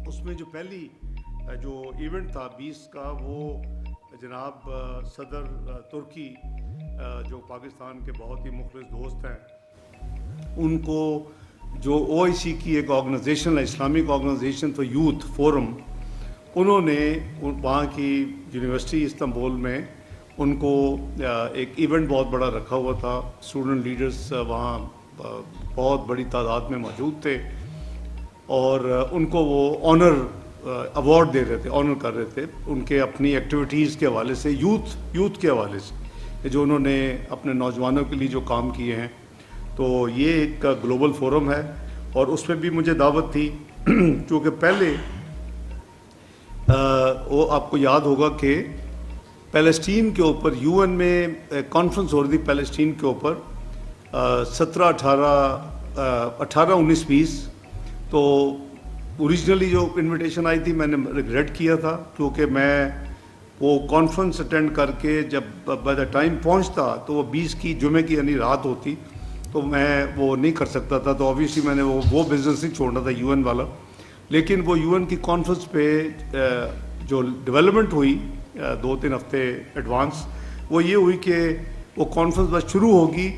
اس میں جو پہلی جو ایونٹ تھا 20 کا، وہ جناب صدر ترکی جو پاکستان کے بہت ہی مخلص دوست ہیں، ان کو جو او آئی سی کی ایک آرگنائزیشن ہے، Islamic organization for youth forum, انہوں نے وہاں کی یونیورسٹی استنبول میں ان کو ایک ایونٹ بہت بڑا رکھا ہوا تھا. اسٹوڈنٹ لیڈرز وہاں بہت بڑی تعداد میں موجود تھے اور ان کو وہ آنر ایوارڈ دے رہے تھے، آنر کر رہے تھے ان کے اپنی ایکٹیویٹیز کے حوالے سے، یوتھ کے حوالے سے، جو انہوں نے اپنے نوجوانوں کے لیے جو کام کیے ہیں. تو یہ ایک گلوبل فورم ہے اور اس میں بھی مجھے دعوت تھی کیونکہ پہلے وہ آپ کو یاد ہوگا کہ پیلسٹین کے اوپر یو این میں کانفرنس ہو رہی تھی پیلسٹین کے اوپر 18-19-20. تو اوریجنلی جو انویٹیشن آئی تھی میں نے ریگریٹ کیا تھا کیونکہ میں وہ کانفرنس اٹینڈ کر کے جب بائی دا ٹائم پہنچتا تو وہ 20 کی جمعے کی یعنی رات ہوتی، تو میں وہ نہیں کر سکتا تھا. تو آبویسلی میں نے وہ بزنس نہیں چھوڑنا تھا یو این والا. لیکن وہ یو این کی کانفرنس پہ جو ڈیولپمنٹ ہوئی 2-3 ہفتے ایڈوانس، وہ یہ ہوئی کہ وہ کانفرنس بس شروع ہوگی،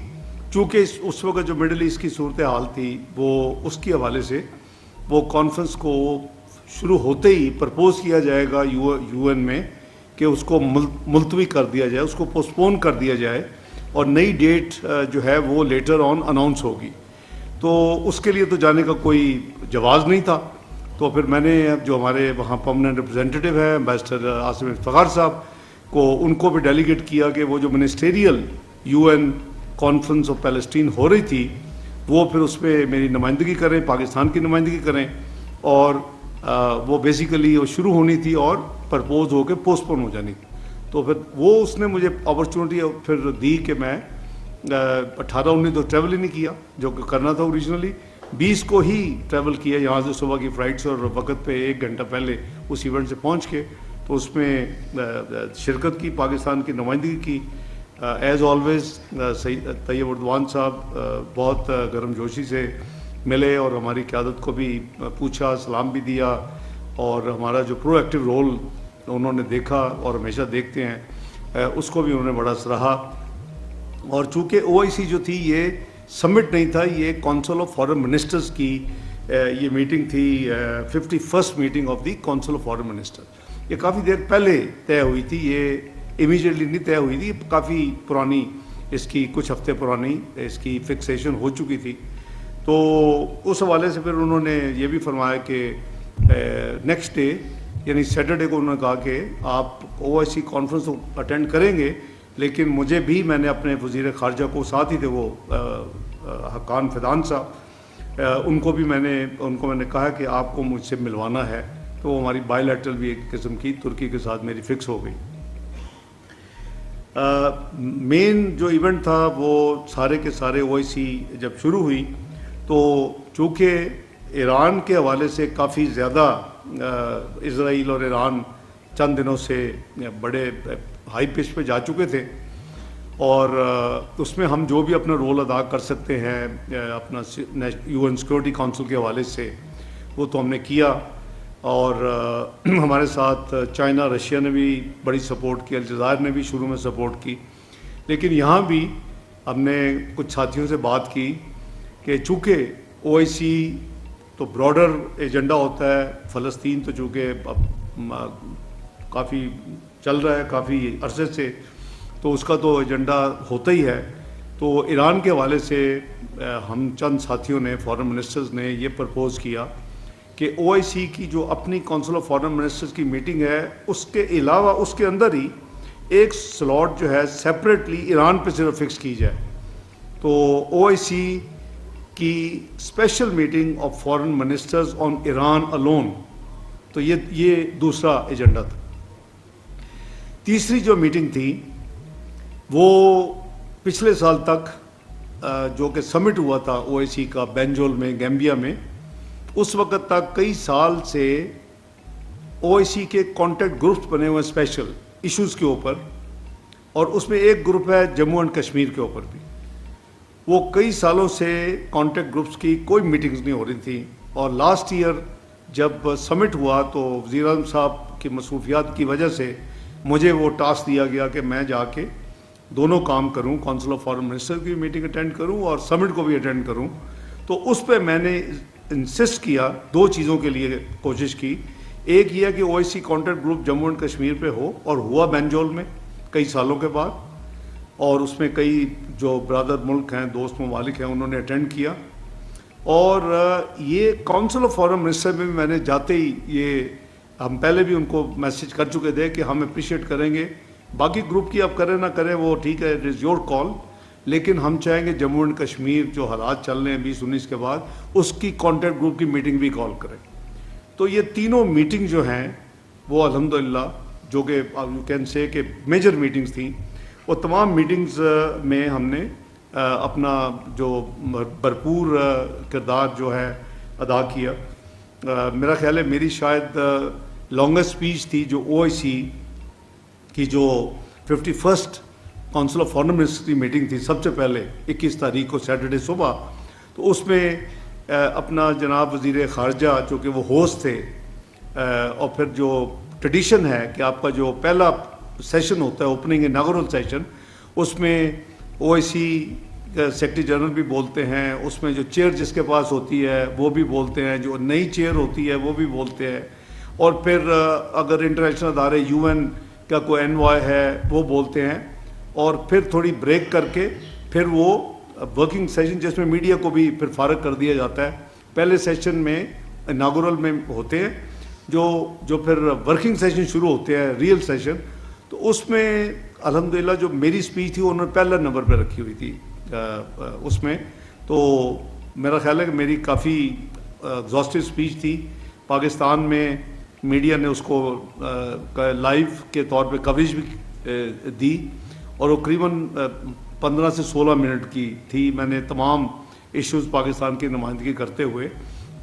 چونکہ اس وقت جو مڈل ایسٹ کی صورتحال تھی وہ اس کے حوالے سے وہ کانفرنس کو شروع ہوتے ہی پرپوز کیا جائے گا یو این میں کہ اس کو ملتوی کر دیا جائے، اس کو پوسٹپون کر دیا جائے اور نئی ڈیٹ جو ہے وہ لیٹر آن اناؤنس ہوگی. تو اس کے لیے تو جانے کا کوئی جواز نہیں تھا. تو پھر میں نے جو ہمارے وہاں پرماننٹ ریپرزینٹیو ہیں امبیسڈر عاصم افتخار صاحب کو، ان کو بھی ڈیلیگیٹ کیا کہ وہ جو ministerial U N conference of Palestine ہو رہی تھی وہ پھر اس میں میری نمائندگی کریں، پاکستان کی نمائندگی کریں، اور وہ بیسیکلی وہ شروع ہونی تھی اور پرپوز ہو کے پوسٹ پون ہو جانی. تو پھر وہ اس نے مجھے اپرچونٹی پھر دی کہ میں 18-19 تو ٹریول ہی نہیں کیا جو کہ کرنا تھا اوریجنلی، 20 کو ہی ٹریول کیا یہاں سے صبح کی فلائٹس اور وقت پہ 1 گھنٹہ پہلے اس ایونٹ سے پہنچ کے تو اس میں شرکت کی، پاکستان کی نمائندگی کی. ایز آلویز طیب اردوان صاحب بہت گرم جوشی سے ملے اور ہماری قیادت کو بھی پوچھا، سلام بھی دیا، اور ہمارا جو پرو ایکٹیو رول انہوں نے دیکھا اور ہمیشہ دیکھتے ہیں اس کو بھی انہوں نے بڑا سراہا. اور چونکہ او آئی سی جو تھی یہ سمٹ نہیں تھا، یہ کونسل آف فارن منسٹرز کی یہ میٹنگ تھی، 51st meeting of the council of foreign minister. یہ کافی دیر پہلے طے ہوئی تھی، یہ امیجیٹلی نہیں طے ہوئی تھی، کافی پرانی، اس کی کچھ ہفتے پرانی اس کی فکسیشن ہو چکی تھی. تو اس حوالے سے پھر انہوں نے یہ بھی فرمایا کہ نیکسٹ ڈے یعنی سیٹرڈے کو انہوں نے کہا کہ آپ او آئی سی کانفرنس اٹینڈ کریں گے، لیکن مجھے بھی، میں نے اپنے وزیر خارجہ کو ساتھ ہی تھے وہ حقان فیضان صاحب، ان کو میں نے کہا کہ آپ کو مجھ سے ملوانا ہے. تو ہماری بائی لیٹرل بھی ایک قسم کی ترکی کے ساتھ میری فکس ہو گئی. مین جو ایونٹ تھا وہ سارے کے سارے او آئی سی جب شروع ہوئی تو چونکہ ایران کے حوالے سے کافی زیادہ اسرائیل اور ایران چند دنوں سے بڑے ہائی پچ پہ جا چکے تھے، اور اس میں ہم جو بھی اپنا رول ادا کر سکتے ہیں اپنا یو این سیکورٹی کونسل کے حوالے سے وہ تو ہم نے کیا. اور ہمارے ساتھ چائنا، رشیا نے بھی بڑی سپورٹ کی، الجزائر نے بھی شروع میں سپورٹ کی. لیکن یہاں بھی ہم نے کچھ ساتھیوں سے بات کی کہ چونکہ او آئی سی تو براڈر ایجنڈا ہوتا ہے، فلسطین تو چونکہ اب کافی چل رہا ہے کافی عرصے سے، تو اس کا تو ایجنڈا ہوتا ہی ہے. تو ایران کے حوالے سے ہم چند ساتھیوں نے، فارن منسٹرز نے یہ پرپوز کیا کہ او آئی سی کی جو اپنی کونسل آف فارن منسٹرز کی میٹنگ ہے اس کے علاوہ اس کے اندر ہی ایک سلاٹ جو ہے سیپریٹلی ایران پہ صرف فکس کی جائے. تو او آئی سی کی special meeting of foreign ministers on Iran alone, تو یہ دوسرا ایجنڈا تھا. تیسری جو میٹنگ تھی وہ پچھلے سال تک جو کہ سمٹ ہوا تھا او آئی سی کا بینجول میں، گیمبیا میں، اس وقت تک کئی سال سے او آئی سی کے کانٹیکٹ گروپس بنے ہوئے ہیں اسپیشل ایشوز کے اوپر، اور اس میں ایک گروپ ہے جموں اینڈ کشمیر کے اوپر بھی. وہ کئی سالوں سے کانٹیکٹ گروپس کی کوئی میٹنگز نہیں ہو رہی تھیں، اور لاسٹ ایئر جب سمٹ ہوا تو وزیر اعظم صاحب کی مصروفیات کی وجہ سے مجھے وہ ٹاسک دیا گیا کہ میں جا کے دونوں کام کروں، کونسل آف فارن منسٹر کی میٹنگ اٹینڈ کروں اور سمٹ کو بھی اٹینڈ کروں. تو اس پہ میں نے انسسٹ کیا، دو چیزوں کے لیے کوشش کی. ایک یہ کہ OIC contact group Jammu and Kashmir پہ ہو، اور ہوا بینجول میں کئی سالوں کے بعد، اور اس میں کئی جو برادر ملک ہیں، دوست ممالک ہیں، انہوں نے اٹینڈ کیا. اور یہ کونسل آف فارن منسٹر میں بھی میں نے جاتے ہی یہ ہم پہلے بھی ان کو میسج کر چکے تھے کہ ہم اپریشیٹ کریں گے، باقی گروپ کی آپ کریں نہ کریں وہ ٹھیک ہے، اٹ از یور کال، لیکن ہم چاہیں گے جموں اینڈ کشمیر جو حالات چل رہے ہیں 2019 کے بعد اس کی کانٹیکٹ گروپ کی میٹنگ بھی کال کریں. تو یہ تینوں میٹنگ جو ہیں وہ الحمدللہ جو کہ یو کین سے کہ میجر میٹنگز تھیں، وہ تمام میٹنگز میں ہم نے اپنا جو بھرپور کردار جو ہے ادا کیا. میرا خیال ہے میری شاید لانگسٹ اسپیچ تھی جو OIC کی جو 51st council of foreign minister کی میٹنگ تھی سب سے پہلے 21 تاریخ کو سیٹرڈے صبح. تو اس میں اپنا جناب وزیر خارجہ جو کہ وہ ہوسٹ تھے، اور پھر جو ٹریڈیشن ہے کہ آپ کا جو پہلا سیشن ہوتا ہے اوپننگ اناگورل سیشن، اس میں OIC سیکرٹری جنرل بھی بولتے ہیں، اس میں جو چیئر جس کے پاس ہوتی ہے وہ بھی بولتے ہیں، جو نئی چیئر ہوتی ہے وہ بھی بولتے ہیں، اور پھر اگر انٹرنیشنل ادارے UN کا کوئی انوائے ہے وہ بولتے ہیں، اور پھر تھوڑی بریک کر کے پھر وہ ورکنگ سیشن جس میں میڈیا کو بھی پھر فارغ کر دیا جاتا ہے. پہلے سیشن میں اناگورل میں ہوتے ہیں جو پھر ورکنگ سیشن شروع ہوتے ہیں، ریئل سیشن. تو اس میں الحمدللہ جو میری اسپیچ تھی انہوں نے پہلا نمبر پہ رکھی ہوئی تھی اس میں. تو میرا خیال ہے کہ میری کافی ایگزاسٹو اسپیچ تھی. پاکستان میں میڈیا نے اس کو لائیو کے طور پہ کوریج بھی دی، اور وہ قریباً 15 سے 16 منٹ کی تھی. میں نے تمام ایشوز پاکستان کی نمائندگی کرتے ہوئے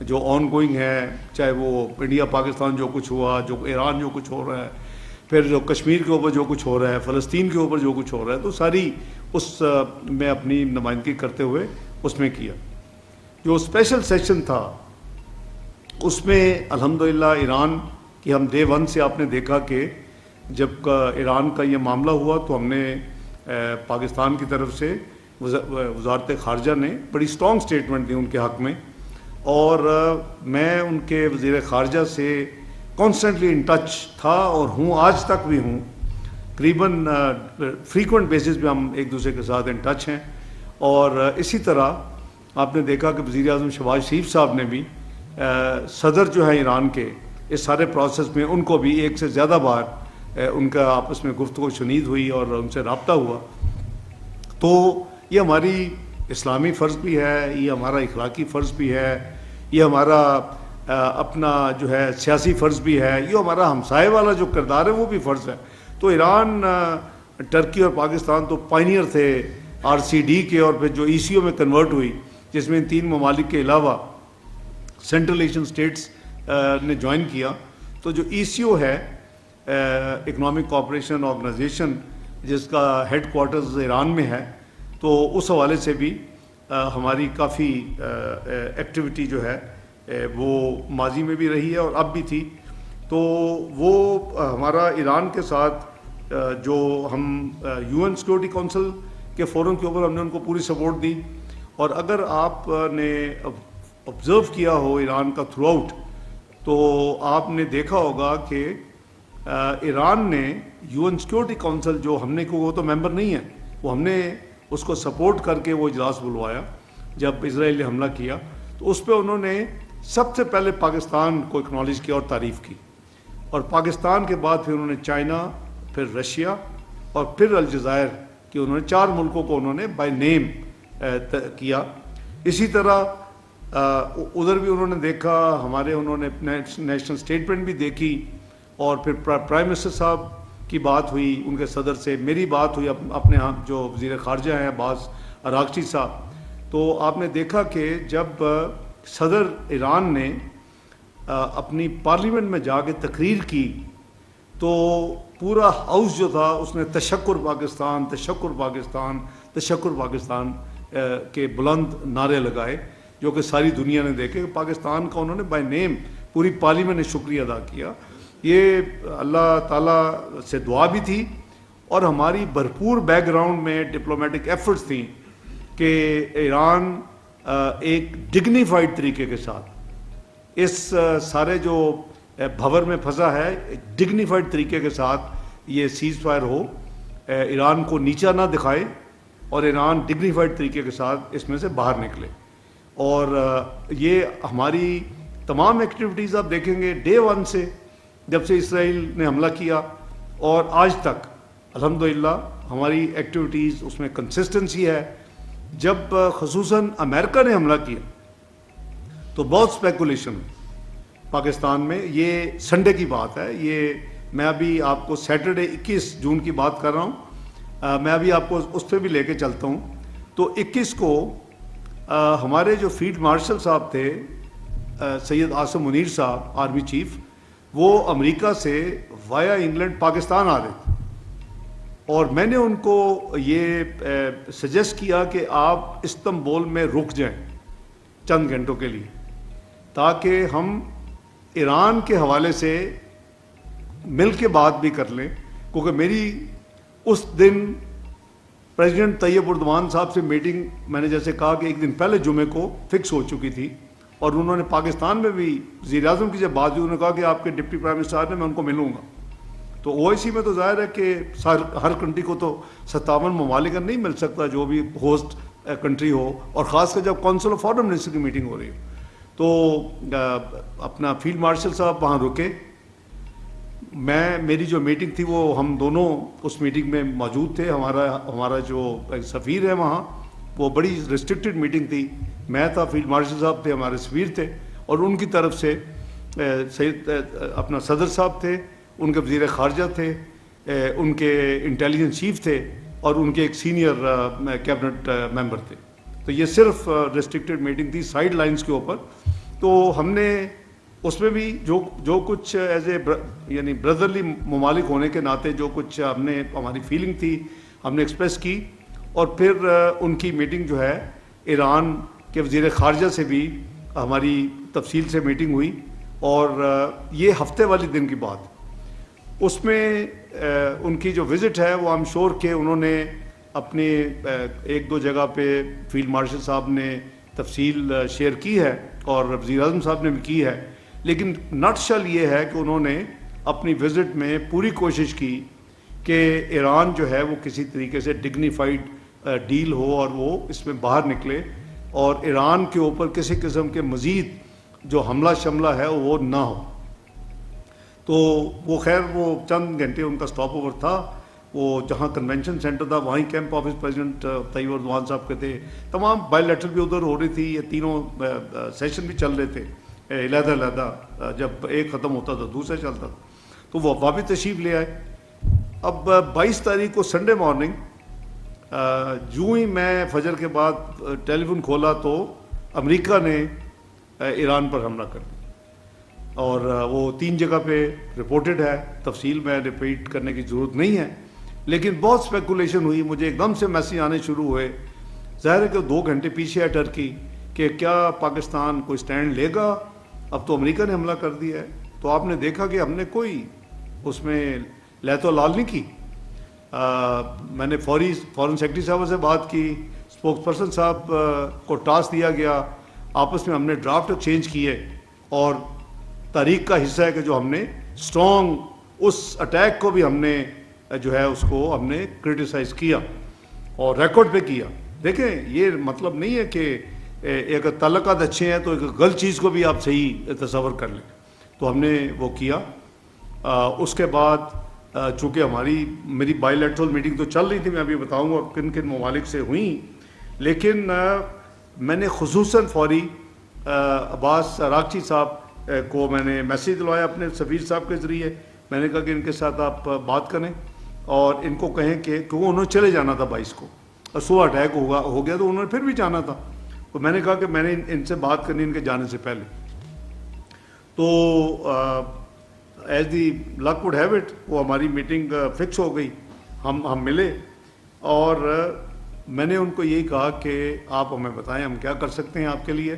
جو آن گوئنگ ہے، چاہے وہ انڈیا پاکستان جو کچھ ہوا، جو ایران جو کچھ ہو رہا ہے، پھر جو کشمیر کے اوپر جو کچھ ہو رہا ہے، فلسطین کے اوپر جو کچھ ہو رہا ہے، تو ساری اس میں اپنی نمائندگی کرتے ہوئے اس میں کیا. جو اسپیشل سیشن تھا اس میں الحمدللہ ایران کی ہم ڈے 1 سے آپ نے دیکھا کہ جب ایران کا یہ معاملہ ہوا تو ہم نے پاکستان کی طرف سے وزارت خارجہ نے بڑی اسٹرانگ اسٹیٹمنٹ دی ان کے حق میں، اور میں ان کے وزیر خارجہ سے کانسٹنٹلی ان ٹچ تھا اور ہوں، آج تک بھی ہوں. قریباً فریکوینٹ بیسس پہ ہم ایک دوسرے کے ساتھ ان ٹچ ہیں. اور اسی طرح آپ نے دیکھا کہ وزیر اعظم شہباز شریف صاحب نے بھی صدر جو ہے ایران کے اس سارے پروسیس میں ان کو بھی ایک سے زیادہ بار ان کا آپس میں گفتگو شنید ہوئی اور ان سے رابطہ ہوا. تو یہ ہماری اسلامی فرض بھی ہے، یہ ہمارا اخلاقی فرض بھی ہے، یہ ہمارا اپنا جو ہے سیاسی فرض بھی ہے، یہ ہمارا ہمسائے والا جو کردار ہے وہ بھی فرض ہے. تو ایران، ٹرکی اور پاکستان تو پائنیئر تھے RCD کے، اور پھر جو ECO میں کنورٹ ہوئی جس میں ان 3 ممالک کے علاوہ سینٹرل ایشین اسٹیٹس نے جوائن کیا. تو جو ECO ہے اکنامک کوآپریشن آرگنائزیشن، جس کا ہیڈ کوارٹرز ایران میں ہے، تو اس حوالے سے بھی ہماری کافی ایکٹیویٹی جو ہے وہ ماضی میں بھی رہی ہے اور اب بھی تھی. تو وہ ہمارا ایران کے ساتھ جو ہم UN سیکورٹی کونسل کے فورم کے اوپر ہم نے ان کو پوری سپورٹ دی. اور اگر آپ نے آبزرو کیا ہو ایران کا تھرو آؤٹ، تو آپ نے دیکھا ہوگا کہ ایران نے UN سیکورٹی کونسل جو ہم نے کو، وہ تو ممبر نہیں ہے، وہ ہم نے اس کو سپورٹ کر کے وہ اجلاس بلوایا جب اسرائیل نے حملہ کیا. تو اس پہ انہوں نے سب سے پہلے پاکستان کو اکنالج کیا اور تعریف کی، اور پاکستان کے بعد پھر انہوں نے چائنا، پھر رشیا اور پھر الجزائر کہ انہوں نے 4 ملکوں کو انہوں نے بائی نیم کیا. اسی طرح ادھر بھی انہوں نے دیکھا، ہمارے انہوں نے نیشنل اسٹیٹمنٹ بھی دیکھی، اور پھر پرائم منسٹر صاحب کی بات ہوئی ان کے صدر سے، میری بات ہوئی اپنے ہاں جو وزیر خارجہ ہیں عباس اراغچی صاحب. تو آپ نے دیکھا کہ جب صدر ایران نے اپنی پارلیمنٹ میں جا کے تقریر کی تو پورا ہاؤس جو تھا اس نے تشکر پاکستان، تشکر پاکستان، تشکر پاکستان کے بلند نعرے لگائے، جو کہ ساری دنیا نے دیکھے. پاکستان کا انہوں نے بائی نیم پوری پارلیمنٹ نے شکریہ ادا کیا. یہ اللہ تعالیٰ سے دعا بھی تھی اور ہماری بھرپور بیک گراؤنڈ میں ڈپلومیٹک ایفرٹس تھیں کہ ایران ایک ڈگنیفائڈ طریقے کے ساتھ اس سارے جو بھور میں پھنسا ہے ڈگنیفائڈ طریقے کے ساتھ یہ سیز فائر ہو, ایران کو نیچا نہ دکھائے اور ایران ڈگنیفائڈ طریقے کے ساتھ اس میں سے باہر نکلے. اور یہ ہماری تمام ایکٹیویٹیز آپ دیکھیں گے ڈے ون سے جب سے اسرائیل نے حملہ کیا اور آج تک الحمدللہ ہماری ایکٹیویٹیز اس میں کنسسٹنسی ہے. جب خصوصاً امریکہ نے حملہ کیا تو بہت اسپیکولیشن پاکستان میں, یہ سنڈے کی بات ہے, یہ میں ابھی آپ کو سیٹرڈے 21 جون کی بات کر رہا ہوں, میں ابھی آپ کو اس پہ بھی لے کے چلتا ہوں. تو 21 کو ہمارے جو فیلڈ مارشل صاحب تھے سید عاصم منیر صاحب آرمی چیف, وہ امریکہ سے وایا انگلینڈ پاکستان آ رہے تھے اور میں نے ان کو یہ سجیسٹ کیا کہ آپ استنبول میں رک جائیں چند گھنٹوں کے لیے تاکہ ہم ایران کے حوالے سے مل کے بات بھی کر لیں, کیونکہ میری اس دن پریزیڈنٹ طیب اردوان صاحب سے میٹنگ میں نے جیسے کہا کہ ایک دن پہلے جمعے کو فکس ہو چکی تھی اور انہوں نے پاکستان میں بھی وزیر اعظم کی جب بات ہوئی انہوں نے کہا کہ آپ کے ڈپٹی پرائم منسٹر نے میں ان کو ملوں گا. تو او آئی سی میں تو ظاہر ہے کہ ہر کنٹری کو تو 57 ممالک کا نہیں مل سکتا جو بھی ہوسٹ کنٹری ہو, اور خاص کر جب کونسل آف فارن منسٹر کی میٹنگ ہو رہی ہو. تو اپنا فیلڈ مارشل صاحب وہاں رکے, میری جو میٹنگ تھی وہ ہم دونوں اس میٹنگ میں موجود تھے. ہمارا جو سفیر ہے وہاں وہ بڑی ریسٹرکٹڈ میٹنگ تھی, میں تھا, فیلڈ مارشل صاحب تھے, ہمارے سفیر تھے, اور ان کی طرف سے سید اپنا صدر صاحب تھے, ان کے وزیر خارجہ تھے, ان کے انٹیلیجنس چیف تھے اور ان کے ایک سینئر کیبنٹ ممبر تھے. تو یہ صرف ریسٹرکٹڈ میٹنگ تھی سائیڈ لائنز کے اوپر. تو ہم نے اس میں بھی جو کچھ ایز اے یعنی بردرلی ممالک ہونے کے ناطے جو کچھ ہماری فیلنگ تھی ہم نے ایکسپریس کی, اور پھر ان کی میٹنگ جو ہے ایران کے وزیر خارجہ سے بھی ہماری تفصیل سے میٹنگ ہوئی, اور یہ ہفتے والی دن کی بات. اس میں ان کی جو وزٹ ہے وہ آئی ایم شور کہ انہوں نے اپنے ایک دو جگہ پہ فیلڈ مارشل صاحب نے تفصیل شیئر کی ہے اور وزیر اعظم صاحب نے بھی کی ہے, لیکن نٹ شل یہ ہے کہ انہوں نے اپنی وزٹ میں پوری کوشش کی کہ ایران جو ہے وہ کسی طریقے سے ڈگنیفائڈ ڈیل ہو اور وہ اس میں باہر نکلے, اور ایران کے اوپر کسی قسم کے مزید جو حملہ شملہ ہے وہ نہ ہو. تو وہ خیر وہ چند گھنٹے ان کا سٹاپ اوور تھا, وہ جہاں کنونشن سینٹر تھا وہیں کیمپ آفس پریزیڈنٹ طیب اردوان صاحب کے تھے, تمام بائی لیٹرل بھی ادھر ہو رہی تھی, یہ تینوں سیشن بھی چل رہے تھے علیحدہ علیحدہ, جب ایک ختم ہوتا تھا دوسرا چلتا تھا. تو وہ واپس تشریف لے آئے. اب 22 تاریخ کو سنڈے مارننگ جو ہی میں فجر کے بعد ٹیلی فون کھولا تو امریکہ نے ایران پر حملہ کر دیا, اور وہ 3 جگہ پہ رپورٹڈ ہے, تفصیل میں ریپیٹ کرنے کی ضرورت نہیں ہے, لیکن بہت اسپیکولیشن ہوئی. مجھے ایک دم سے میسیج آنے شروع ہوئے, ظاہر ہے کہ 2 گھنٹے پیچھے ہے ٹرکی, کہ کیا پاکستان کوئی سٹینڈ لے گا, اب تو امریکہ نے حملہ کر دیا ہے. تو آپ نے دیکھا کہ ہم نے کوئی اس میں لہت و لال نہیں کی. میں نے فورن سیکرٹری صاحب سے بات کی, اسپوکس پرسن صاحب کو ٹاسک دیا گیا, آپس میں ہم نے ڈرافٹ ایکسچینج کیے, اور تاریخ کا حصہ ہے کہ جو ہم نے اسٹرانگ اس اٹیک کو بھی ہم نے جو ہے اس کو ہم نے کرٹیسائز کیا اور ریکارڈ پہ کیا. دیکھیں یہ مطلب نہیں ہے کہ ایک تعلقات اچھے ہیں تو ایک غلط چیز کو بھی آپ صحیح تصور کر لیں. تو ہم نے وہ کیا. اس کے بعد چونکہ میری بائی لیٹرل میٹنگ تو چل رہی تھی, میں ابھی بتاؤں گا کن کن ممالک سے ہوئیں, لیکن میں نے خصوصاً فوری عباس راکچی صاحب کو میں نے میسیج دلوایا اپنے سفیر صاحب کے ذریعے. میں نے کہا کہ ان کے ساتھ آپ بات کریں اور ان کو کہیں کہ کیونکہ انہوں نے چلے جانا تھا 22 کو, اور صبح اٹیک ہو گیا تو انہوں نے پھر بھی جانا تھا. تو میں نے کہا کہ میں نے ان سے بات کرنی ان کے جانے سے پہلے. تو as the luck would have it وہ ہماری میٹنگ فکس ہو گئی, ہم ملے, اور میں نے ان کو یہی کہا کہ آپ ہمیں بتائیں ہم کیا کر سکتے ہیں آپ کے لیے,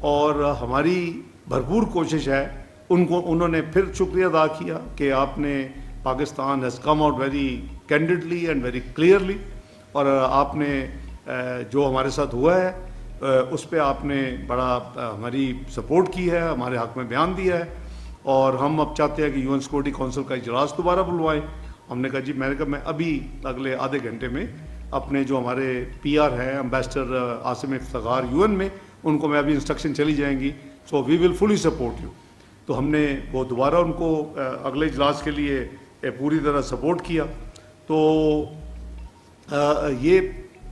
اور ہماری بھرپور کوشش ہے انہوں نے پھر شکریہ ادا کیا کہ آپ نے Pakistan has come out very candidly and very clearly, اور آپ نے جو ہمارے ساتھ ہوا ہے اس پہ آپ نے بڑا ہماری سپورٹ کی ہے، ہمارے حق میں بیان دیا ہے، اور ہم اب چاہتے ہیں کہ UN سیکورٹی کونسل کا اجلاس دوبارہ بلوائیں۔ ہم نے کہا جی، میں نے کہا میں ابھی اگلے آدھے گھنٹے میں اپنے جو ہمارے PR ہیں امبیسڈر عاصم افتخار UN میں، ان کو میں ابھی انسٹرکشن چلی جائیں گی، سو وی ول فلی سپورٹ یو۔ تو ہم نے وہ دوبارہ ان کو اگلے اجلاس کے لیے پوری طرح سپورٹ کیا۔ تو یہ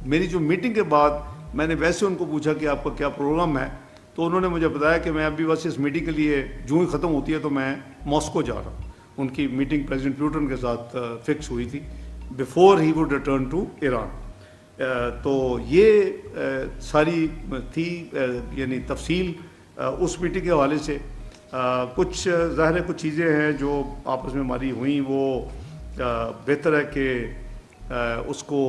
میری جو میٹنگ کے بعد میں نے ویسے ان کو پوچھا کہ آپ کا کیا پروگرام ہے، تو انہوں نے مجھے بتایا کہ میں ابھی بس اس میٹنگ کے لیے جو ہی ختم ہوتی ہے تو میں ماسکو جا رہا ہوں۔ ان کی میٹنگ پریزیڈنٹ پیوٹن کے ساتھ فکس ہوئی تھی before he would return to Iran. تو یہ ساری تھی یعنی تفصیل اس میٹنگ کے حوالے سے۔ کچھ ظاہر ہے کچھ چیزیں ہیں جو آپس میں ہماری ہوئیں، وہ بہتر ہے کہ اس کو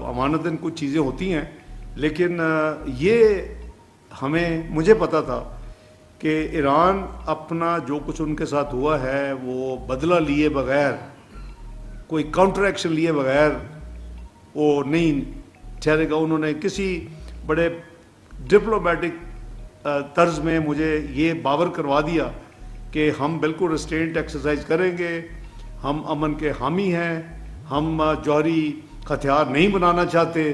امانتاً کچھ چیزیں ہوتی ہیں، لیکن یہ مجھے پتا تھا کہ ایران اپنا جو کچھ ان کے ساتھ ہوا ہے وہ بدلہ لیے بغیر، کوئی کاؤنٹر ایکشن لیے بغیر وہ نہیں ٹھہرے گا۔ انہوں نے کسی بڑے ڈپلومیٹک طرز میں مجھے یہ باور کروا دیا کہ ہم بالکل ریسٹرینٹ ایکسرسائز کریں گے، ہم امن کے حامی ہیں، ہم جوہری ہتھیار نہیں بنانا چاہتے،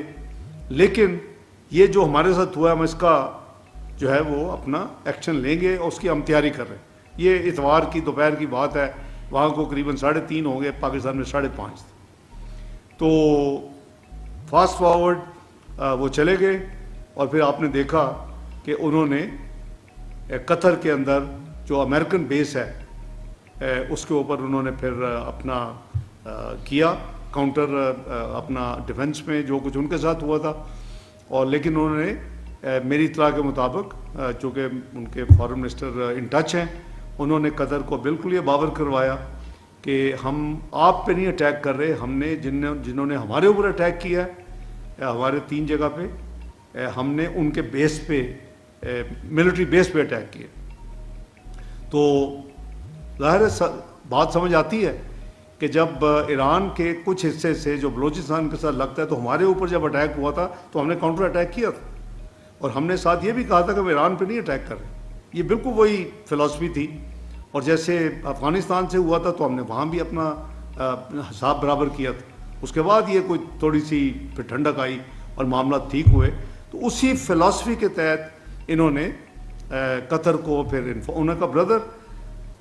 لیکن یہ جو ہمارے ساتھ ہوا ہے ہم اس کا جو ہے وہ اپنا ایکشن لیں گے، اور اس کی ہم تیاری کر رہے ہیں۔ یہ اتوار کی دوپہر کی بات ہے، وہاں کو قریباً 3:30 ہو گئے، پاکستان میں 5:30 تھے۔ تو فاسٹ فارورڈ وہ چلے گئے، اور پھر آپ نے دیکھا کہ انہوں نے قطر کے اندر جو امریکن بیس ہے اس کے اوپر انہوں نے پھر اپنا کیا کاؤنٹر، اپنا ڈیفنس میں جو کچھ ان کے ساتھ ہوا تھا۔ اور لیکن انہوں نے میری اطلاع کے مطابق، چونکہ ان کے فارن منسٹر ان ٹچ ہیں، انہوں نے قطر کو بالکل یہ باور کروایا کہ ہم آپ پہ نہیں اٹیک کر رہے، ہم نے جنہوں نے ہمارے اوپر اٹیک کیا ہے ہمارے 3 جگہ پہ، ہم نے ان کے بیس پہ ملٹری بیس پہ اٹیک کیا۔ تو ظاہر ہے بات سمجھ آتی ہے کہ جب ایران کے کچھ حصے سے جو بلوچستان کے ساتھ لگتا ہے، تو ہمارے اوپر جب اٹیک ہوا تھا تو ہم نے کاؤنٹر اٹیک کیا تھا، اور ہم نے ساتھ یہ بھی کہا تھا کہ ہم ایران پہ نہیں اٹیک کر رہے۔ یہ بالکل وہی فلسفی تھی، اور جیسے افغانستان سے ہوا تھا تو ہم نے وہاں بھی اپنا حساب برابر کیا تھا۔ اس کے بعد یہ کوئی تھوڑی سی پھر ٹھنڈک آئی اور معاملات ٹھیک ہوئے، تو اسی فلسفی کے تحت انہوں نے قطر کو پھر انہوں کا بردر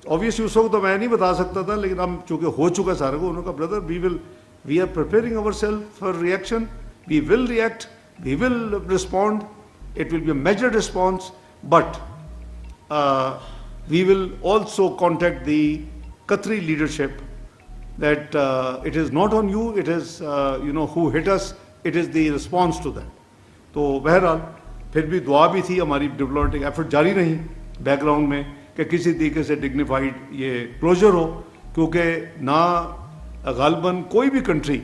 obviously اس وقت تو میں نہیں بتا سکتا تھا، لیکن ہم چونکہ ہو چکا سارے کو، انہوں کا brother we are preparing ourselves for reaction, we will react, we will respond, it will be a measured response, but we will also contact the Qatari leadership that it is not on you, it is who hit us, it is the response to that. تو بہرحال پھر بھی دعا بھی تھی، ہماری diplomatic effort جاری رہی بیک گراؤنڈ میں کہ کسی طریقے سے ڈگنیفائڈ یہ کلوجر ہو، کیونکہ نہ غالباً کوئی بھی کنٹری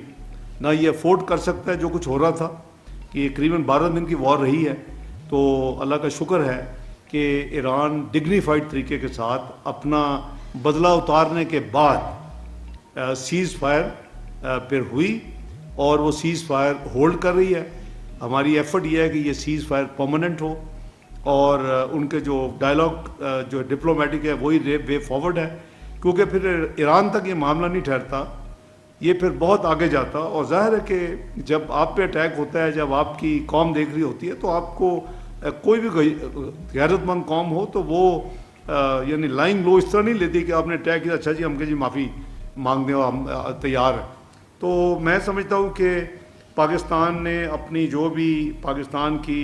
نہ یہ افورڈ کر سکتا ہے جو کچھ ہو رہا تھا، کہ یہ قریباً 12 دن کی وار رہی ہے۔ تو اللہ کا شکر ہے کہ ایران ڈگنیفائڈ طریقے کے ساتھ اپنا بدلہ اتارنے کے بعد سیز فائر پھر ہوئی، اور وہ سیز فائر ہولڈ کر رہی ہے۔ ہماری ایفرٹ یہ ہے کہ یہ سیز فائر پرماننٹ ہو، اور ان کے جو ڈائلاگ جو ڈپلومیٹک ہے وہی وے فارورڈ ہے، کیونکہ پھر ایران تک یہ معاملہ نہیں ٹھہرتا، یہ پھر بہت آگے جاتا۔ اور ظاہر ہے کہ جب آپ پہ اٹیک ہوتا ہے، جب آپ کی قوم دیکھ رہی ہوتی ہے، تو آپ کو کوئی بھی غیرت مند قوم ہو تو وہ یعنی لائنگ لو اس طرح نہیں لیتی کہ آپ نے اٹیک کیا، اچھا جی ہم کہ جی معافی مانگنے ہو، ہم تیار ہیں۔ تو میں سمجھتا ہوں کہ پاکستان نے اپنی جو بھی پاکستان کی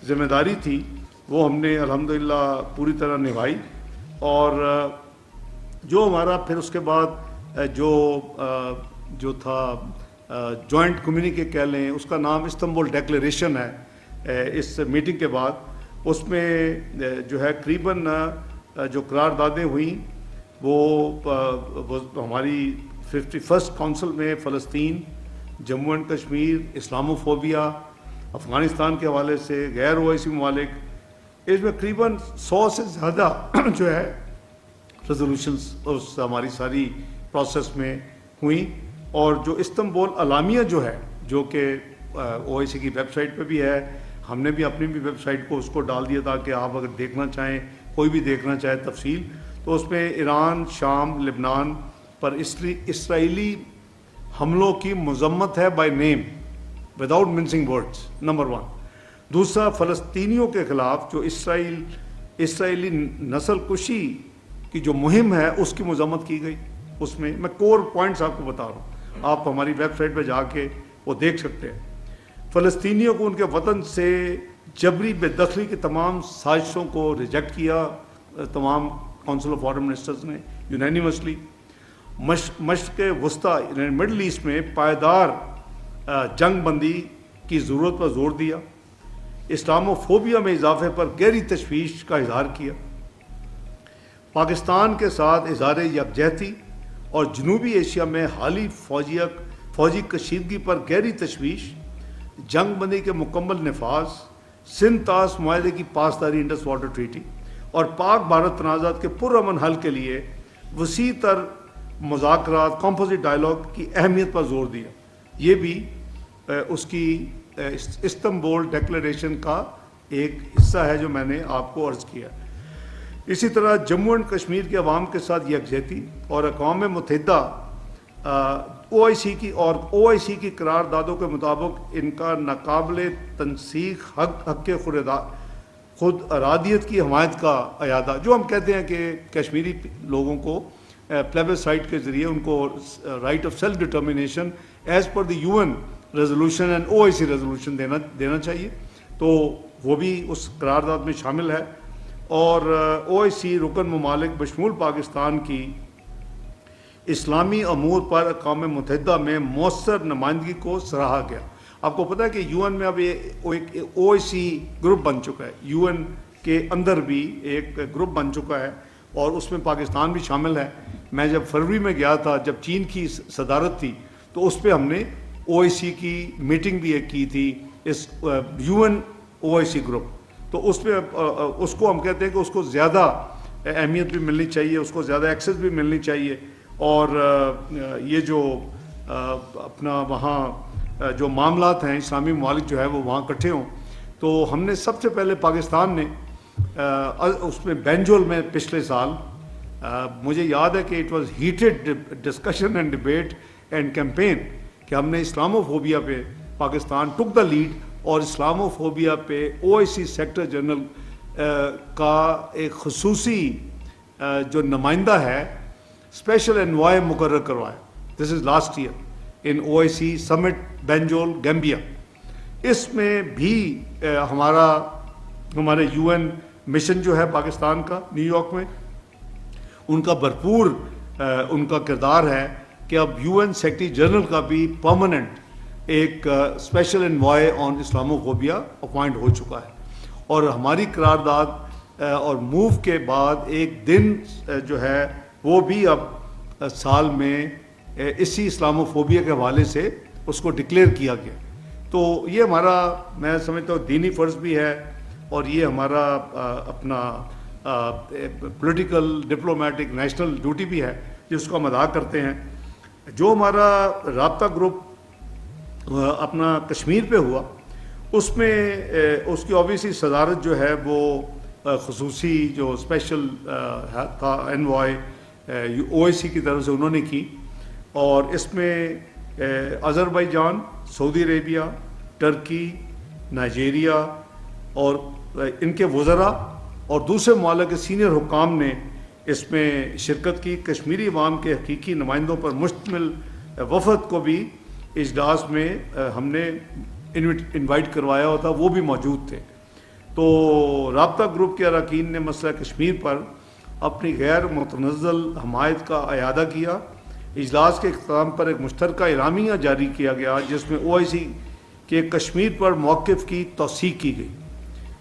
ذمہ داری تھی وہ ہم نے الحمدللہ پوری طرح نبھائی، اور جو ہمارا پھر اس کے بعد جو تھا جوائنٹ کمیونیکے کہہ لیں، اس کا نام استنبول ڈیکلیریشن ہے۔ اس میٹنگ کے بعد اس میں جو ہے قریباً جو قراردادیں ہوئیں وہ ہماری 51 کونسل میں فلسطین، جموں اینڈ کشمیر، اسلاموفوبیا، افغانستان کے حوالے سے غیر اویسی ممالک، اس میں قریباً 100 سے زیادہ جو ہے ریزولوشنز اس ہماری ساری پروسیس میں ہوئیں. اور جو استنبول اعلامیہ جو ہے جو کہ او آئی سی کی ویب سائٹ پہ بھی ہے, ہم نے بھی اپنی بھی ویب سائٹ کو اس کو ڈال دیا تھا کہ آپ اگر دیکھنا چاہیں, کوئی بھی دیکھنا چاہے تفصیل, تو اس میں ایران, شام, لبنان پر اسرائیلی حملوں کی مذمت ہے by name without mincing words, number 1. دوسرا, فلسطینیوں کے خلاف جو اسرائیلی نسل کشی کی جو مہم ہے اس کی مذمت کی گئی. اس میں کور پوائنٹس آپ کو بتا رہا ہوں, آپ ہماری ویب سائٹ پہ جا کے وہ دیکھ سکتے ہیں. فلسطینیوں کو ان کے وطن سے جبری بے دخلی کی تمام سازشوں کو ریجیکٹ کیا تمام کونسل آف فارن منسٹرز نے یونینیمسلی. مشرق وسطیٰ مڈل ایسٹ میں پائیدار جنگ بندی کی ضرورت پر زور دیا. اسلام و فوبیا میں اضافے پر گہری تشویش کا اظہار کیا. پاکستان کے ساتھ اظہار یکجہتی اور جنوبی ایشیا میں حالی فوجی کشیدگی پر گہری تشویش, جنگ بندی کے مکمل نفاذ, سندھ طاس معاہدے کی پاسداری انڈس واٹر ٹریٹی اور پاک بھارت تنازعات کے پرامن حل کے لیے وسیع تر مذاکرات, کمپوزٹ ڈائلاگ کی اہمیت پر زور دیا. یہ بھی اس کی استنبول ڈیکلیریشن کا ایک حصہ ہے جو میں نے آپ کو عرض کیا. اسی طرح جموں اینڈ کشمیر کے عوام کے ساتھ یکجہتی اور اقوام متحدہ او آئی سی کی قراردادوں کے مطابق ان کا ناقابل تنسیق حق کے خود ارادیت کی حمایت کا اعادہ, جو ہم کہتے ہیں کہ کشمیری لوگوں کو پلیبسائٹ کے ذریعے ان کو right of self determination as per the U N resolution and O I C resolution دینا چاہیے, تو وہ بھی اس قرارداد میں شامل ہے. اور او آئی سی رکن ممالک بشمول پاکستان کی اسلامی امور پر اقوام متحدہ میں مؤثر نمائندگی کو سراہا گیا. آپ کو پتہ ہے کہ یو این میں اب ایک او آئی سی گروپ بن چکا ہے, یو این کے اندر بھی ایک گروپ بن چکا ہے اور اس میں پاکستان بھی شامل ہے. میں جب فروری میں گیا تھا, جب چین کی صدارت تھی, تو اس پہ ہم نے او آئی سی کی میٹنگ بھی ایک کی تھی, اس U N O I C group. تو اس پہ اس کو ہم کہتے ہیں کہ اس کو زیادہ اہمیت بھی ملنی چاہیے, اس کو زیادہ ایکسیس بھی ملنی چاہیے. اور یہ جو اپنا وہاں جو معاملات ہیں, اسلامی ممالک جو ہے وہ وہاں اکٹھے ہوں, تو ہم نے سب سے پہلے پاکستان نے اس میں بینجول میں پچھلے سال مجھے یاد ہے کہ it was heated discussion and debate and campaign کہ ہم نے اسلامو فوبیا پہ پاکستان ٹک دا لیڈ, اور اسلامو فوبیا پہ او آئی سی سیکٹر جنرل کا ایک خصوصی جو نمائندہ ہے اسپیشل انوائے مقرر کروایا. دس از last year in O I C summit بینجول Gambia. اس میں بھی ہمارے یو این مشن جو ہے پاکستان کا نیو یارک میں, ان کا بھرپور ان کا کردار ہے کہ اب یو این سیکرٹری جنرل کا بھی پرماننٹ ایک اسپیشل انوائے آن اسلامو فوبیا اپوائنٹ ہو چکا ہے. اور ہماری قرارداد اور موو کے بعد ایک دن جو ہے وہ بھی اب سال میں اسی اسلامو فوبیا کے حوالے سے اس کو ڈکلیئر کیا گیا. تو یہ ہمارا, میں سمجھتا ہوں, دینی فرض بھی ہے, اور یہ ہمارا اپنا پولیٹیکل ڈپلومیٹک نیشنل ڈیوٹی بھی ہے جس کو ہم ادا کرتے ہیں. جو ہمارا رابطہ گروپ اپنا کشمیر پہ ہوا, اس میں اس کی اوبیسلی صدارت جو ہے وہ خصوصی جو اسپیشل تھا انوائے او آئی سی کی طرف سے انہوں نے کی. اور اس میں آذربائیجان, سعودی عربیہ, ٹرکی, نائجیریا اور ان کے وزراء اور دوسرے ممالک کے سینئر حکام نے اس میں شرکت کی. کشمیری عوام کے حقیقی نمائندوں پر مشتمل وفد کو بھی اجلاس میں ہم نے انوائٹ کروایا ہوتا, وہ بھی موجود تھے. تو رابطہ گروپ کے اراکین نے مسئلہ کشمیر پر اپنی غیر متنزل حمایت کا اعادہ کیا. اجلاس کے اختتام پر ایک مشترکہ اعلامیہ جاری کیا گیا جس میں او آئی سی کے کشمیر پر موقف کی توثیق کی گئی.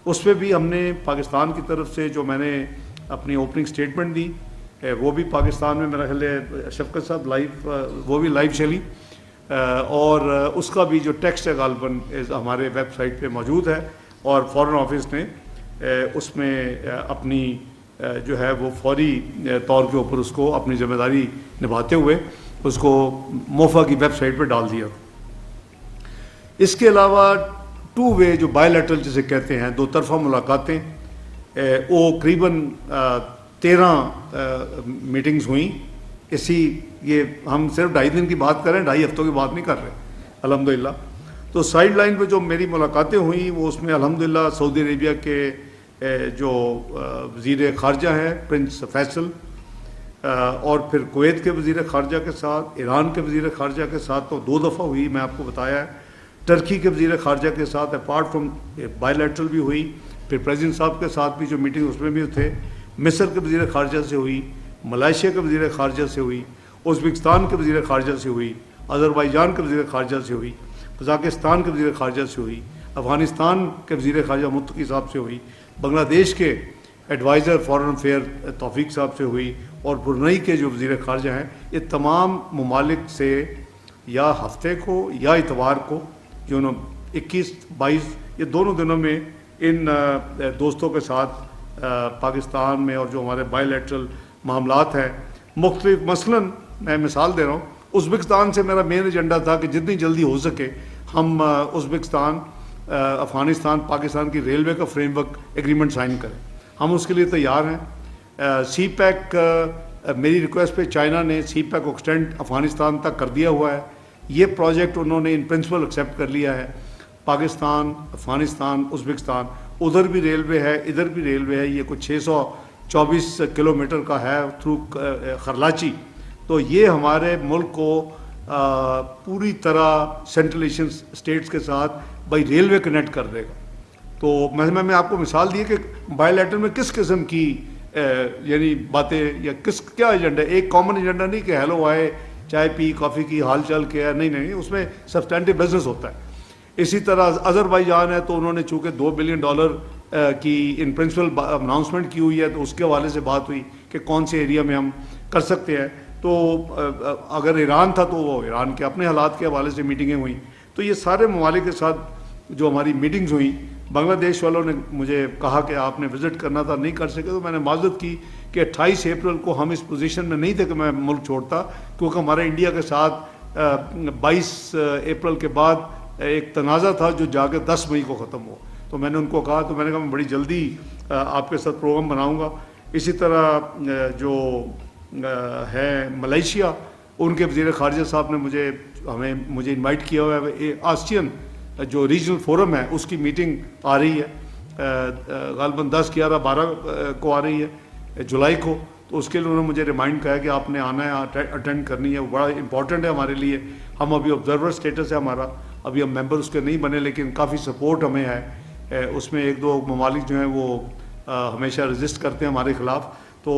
اس پہ بھی ہم نے پاکستان کی طرف سے جو میں نے اپنی اوپننگ سٹیٹمنٹ دی, وہ بھی پاکستان میں میرا خیال ہے شفقت صاحب لائیو, وہ بھی لائیو چلی, اور اس کا بھی جو ٹیکسٹ ہے غالباً ہمارے ویب سائٹ پہ موجود ہے, اور فارن آفس نے اس میں اپنی جو ہے وہ فوری طور کے اوپر اس کو اپنی ذمہ داری نبھاتے ہوئے اس کو موفا کی ویب سائٹ پہ ڈال دیا. اس کے علاوہ ٹو وے جو بائی لیٹرل جسے کہتے ہیں، دو طرفہ ملاقاتیں، وہ قریباً 13 میٹنگز ہوئیں. یہ ہم صرف 2.5 دن کی بات کر رہے ہیں، 2.5 ہفتوں کی بات نہیں کر رہے الحمدللہ. تو سائڈ لائن پہ جو میری ملاقاتیں ہوئیں وہ اس میں الحمدللہ سعودی عربیہ کے جو وزیر خارجہ ہیں پرنس فیصل، اور پھر کویت کے وزیر خارجہ کے ساتھ، ایران کے وزیر خارجہ کے ساتھ تو 2 دفعہ ہوئی، میں آپ کو بتایا ہے. ٹرکی کے وزیر خارجہ کے ساتھ اپارٹ فرام بائی لیٹرل بھی ہوئی، پھر پریزیڈنٹ صاحب کے ساتھ بھی جو میٹنگ اس میں بھی تھے. مصر کے وزیر خارجہ سے ہوئی، ملائیشیا کے وزیر خارجہ سے ہوئی، ازبکستان کے وزیر خارجہ سے ہوئی، آذربائیجان کے وزیر خارجہ سے ہوئی، قزاقستان کے وزیر خارجہ سے ہوئی، افغانستان کے وزیر خارجہ متقی صاحب سے ہوئی، بنگلہ دیش کے ایڈوائزر فارن افیئر توفیق صاحب سے ہوئی، اور برنئی کے جو وزیر خارجہ ہیں. یہ تمام ممالک سے یا ہفتے کو یا اتوار کو، جو 21-22 یہ دونوں دنوں میں ان دوستوں کے ساتھ پاکستان میں اور جو ہمارے بائی لیٹرل معاملات ہیں مختلف، مثلاً میں مثال دے رہا ہوں، ازبکستان سے میرا مین ایجنڈا تھا کہ جتنی جلدی ہو سکے ہم ازبکستان، افغانستان، پاکستان کی ریلوے کا فریم ورک ایگریمنٹ سائن کریں. ہم اس کے لیے تیار ہیں. سی پیک میری ریکویسٹ پہ چائنا نے سی پیک کو ایکسٹینڈ افغانستان تک کر دیا ہوا ہے. یہ پروجیکٹ انہوں نے ان پرنسپل ایکسیپٹ کر لیا ہے. پاکستان، افغانستان، ازبکستان، ادھر بھی ریلوے ہے، ادھر بھی ریلوے ہے. یہ کچھ 624 کلومیٹر کا ہے تھرو خرلاچی. تو یہ ہمارے ملک کو پوری طرح سینٹرل ایشین اسٹیٹس کے ساتھ بائی ریلوے کنیکٹ کر دے گا. تو میں آپ کو مثال دی کہ بائی لیٹر میں کس قسم کی یعنی باتیں یا کیا ایجنڈا ہے. ایک کامن ایجنڈا نہیں کہ ہیلو آئے، چائے پی، کافی کی، حال چال کیا، نہیں، اس میں سبسٹینٹیو بزنس ہوتا ہے. اسی طرح آذربائیجان ہے تو انہوں نے چونکہ $2 بلین کی ان پرنسپل اناؤنسمنٹ کی ہوئی ہے، تو اس کے حوالے سے بات ہوئی کہ کون سے ایریا میں ہم کر سکتے ہیں. تو اگر ایران تھا تو وہ ایران کے اپنے حالات کے حوالے سے میٹنگیں ہوئیں. تو یہ سارے ممالک کے ساتھ جو ہماری میٹنگز ہوئیں، بنگلہ دیش والوں نے مجھے کہا کہ آپ نے وزٹ کرنا تھا، نہیں کر سکے. تو میں نے معذرت کی کہ 28 اپریل کو ہم اس پوزیشن میں نہیں تھے کہ میں ملک چھوڑتا، کیونکہ ہمارے انڈیا کے ساتھ 22 اپریل کے بعد ایک تنازع تھا جو جا کے 10 مئی کو ختم ہوا. تو میں نے ان کو کہا، تو میں نے کہا میں بڑی جلدی آپ کے ساتھ پروگرام بناؤں گا. اسی طرح جو ہے ملائیشیا، ان کے وزیر خارجہ صاحب نے مجھے انوائٹ کیا ہوا ہے. آسیان جو ریجنل فورم ہے اس کی میٹنگ آ رہی ہے، غالباً 10، 11، 12 کو آ رہی ہے جولائی کو. تو اس کے لیے انہوں نے مجھے ریمائنڈ کیا کہ آپ نے آنا ہے، اٹینڈ کرنی ہے. وہ بڑا امپورٹنٹ ہے ہمارے لیے. ہم ابھی آبزرور اسٹیٹس ہے ہمارا، ابھی ہم ممبر اس کے نہیں بنے، لیکن کافی سپورٹ ہمیں ہے. اس میں 1-2 ممالک جو ہیں وہ ہمیشہ رجسٹ کرتے ہیں ہمارے خلاف. تو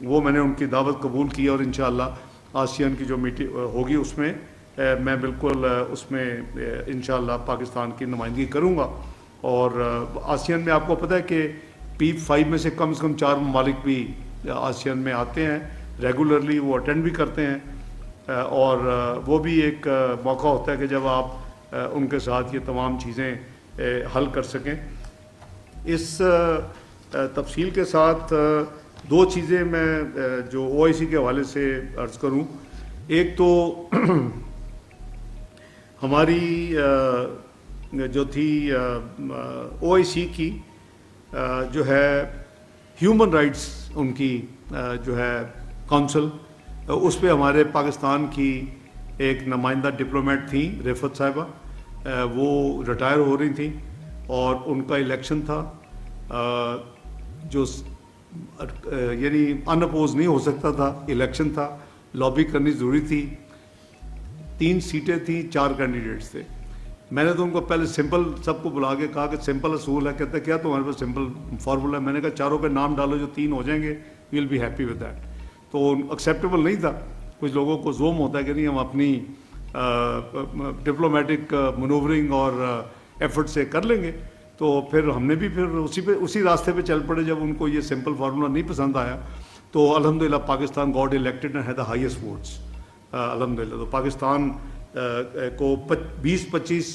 وہ میں نے ان کی دعوت قبول کی، اور انشاءاللہ آسیان کی جو میٹنگ ہوگی اس میں میں بالکل اس میں انشاءاللہ پاکستان کی نمائندگی کروں گا. اور آسیان میں آپ کو پتہ ہے کہ P5 میں سے کم 4 ممالک بھی آسیان میں آتے ہیں ریگولرلی، وہ اٹینڈ بھی کرتے ہیں. اور وہ بھی ایک موقع ہوتا ہے کہ جب آپ ان کے ساتھ یہ تمام چیزیں حل کر سکیں. اس تفصیل کے ساتھ 2 چیزیں میں جو OIC کے حوالے سے عرض کروں. ایک تو ہماری جو تھی OIC کی جو ہے ہیومن رائٹس، ان کی جو ہے کونسل، اس پہ ہمارے پاکستان کی ایک نمائندہ ڈپلومیٹ تھیں رفعت صاحبہ، وہ ریٹائر ہو رہی تھیں، اور ان کا الیکشن تھا جو یعنی ان اپوز نہیں ہو سکتا تھا. الیکشن تھا، لابی کرنی ضروری تھی. 3 سیٹیں تھیں، 4 کینڈیڈیٹس تھے. میں نے تو ان کو پہلے سمپل سب کو بلا کے کہا کہ سمپل اصول ہے. کہتے کیا تمہارے پاس سمپل فارمولا ہے؟ میں نے کہا چاروں پہ نام ڈالو، جو 3 ہو جائیں گے we will be happy with that. تو ایکسیپٹیبل نہیں تھا. کچھ لوگوں کو زوم ہوتا ہے کہ نہیں ہم اپنی ڈپلومیٹک منورنگ اور ایفرٹ سے کر لیں گے. تو پھر ہم نے بھی اسی راستے پہ چل پڑے. جب ان کو یہ سمپل فارمولا نہیں پسند آیا تو الحمدللہ Pakistan got elected and had the highest votes الحمدللہ. تو پاکستان کو 20-25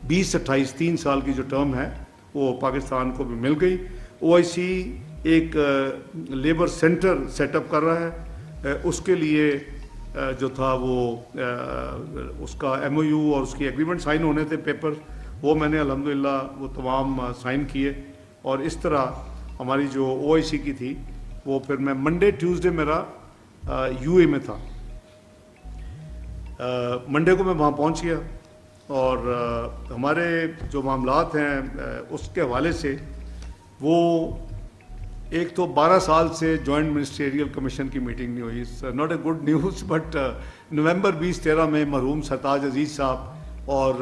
20-28 3 سال کی جو ٹرم ہے وہ پاکستان کو بھی مل گئی. OIC ایک لیبر سینٹر سیٹ اپ کر رہا ہے. اس کے لیے جو تھا وہ اس کا MOU اور اس کی ایگریمنٹ سائن ہونے تھے پیپر, وہ میں نے الحمدللہ وہ تمام سائن کیے. اور اس طرح ہماری جو OIC کی تھی وہ پھر میں منڈے ٹیوزڈے میرا UAE میں تھا. منڈے کو میں وہاں پہنچ گیا اور ہمارے جو معاملات ہیں اس کے حوالے سے وہ ایک تو 12 سال سے جوائنٹ منسٹریل کمیشن کی میٹنگ نہیں ہوئی. Not a good news, but November 2013 میں مرحوم سرتاج عزیز صاحب اور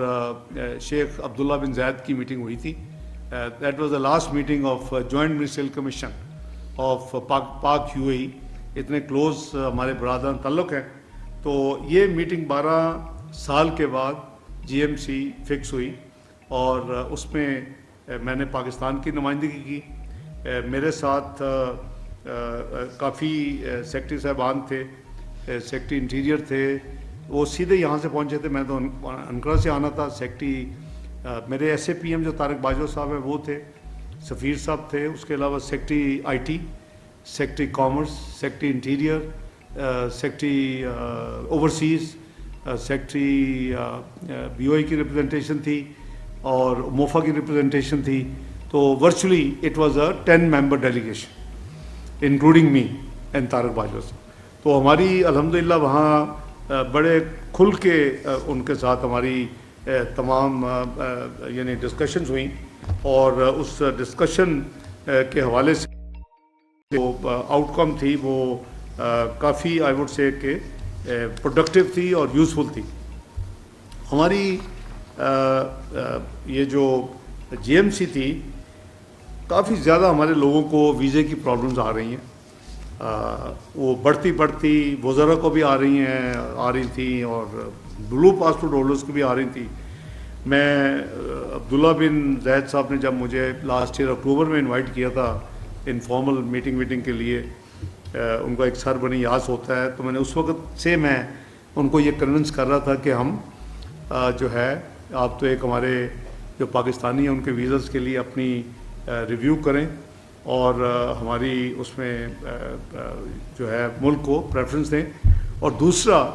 شیخ عبداللہ بن زید کی میٹنگ ہوئی تھی. That was the last meeting of joint ministerial commission of پاک UAE. اتنے کلوز ہمارے برادران تعلق ہیں. تو یہ میٹنگ 12 سال کے بعد GMC فکس ہوئی اور اس میں میں نے پاکستان کی نمائندگی کی. میرے ساتھ کافی سیکرٹری صاحبان تھے, سیکرٹری انٹیریئر تھے, وہ سیدھے یہاں سے پہنچے تھے. میں تو انقرہ سے آنا تھا. سیکرٹری میرے SAPM جو طارق باجوہ صاحب ہیں وہ تھے, سفیر صاحب تھے, اس کے علاوہ secretary IT, secretary commerce, secretary interior, secretary overseas, secretary BOI کی ریپرزنٹیشن تھی اور موفا کی ریپرزنٹیشن تھی. تو virtually it was a 10 member delegation including me and Tariq Bajwa صاحب. تو ہماری الحمدللہ وہاں بڑے کھل کے ان کے ساتھ ہماری تمام یعنی ڈسکشنز ہوئیں اور اس ڈسکشن کے حوالے سے جو آؤٹ کم تھی وہ کافی آئی ووڈ سے کہ پروڈکٹیو تھی اور یوزفل تھی. ہماری یہ جو GMC تھی کافی زیادہ ہمارے لوگوں کو ویزے کی پرابلمز آ رہی ہیں. وہ بڑھتی وزراء کو بھی آ رہی تھیں اور بلو پاسپورٹ ہولڈرز کو بھی آ رہی تھیں. میں عبداللہ بن زید صاحب نے جب مجھے لاسٹ ایئر اکتوبر میں انوائٹ کیا تھا انفارمل میٹنگ کے لیے, ان کا ایک سر بنی یاس ہوتا ہے, تو میں نے اس وقت سے میں ان کو یہ کنونس کر رہا تھا کہ ہم جو ہے آپ تو ایک ہمارے جو پاکستانی ہیں ان کے ویزاز کے لیے اپنی ریویو کریں اور ہماری اس میں جو ہے ملک کو پریفرنس دیں, اور دوسرا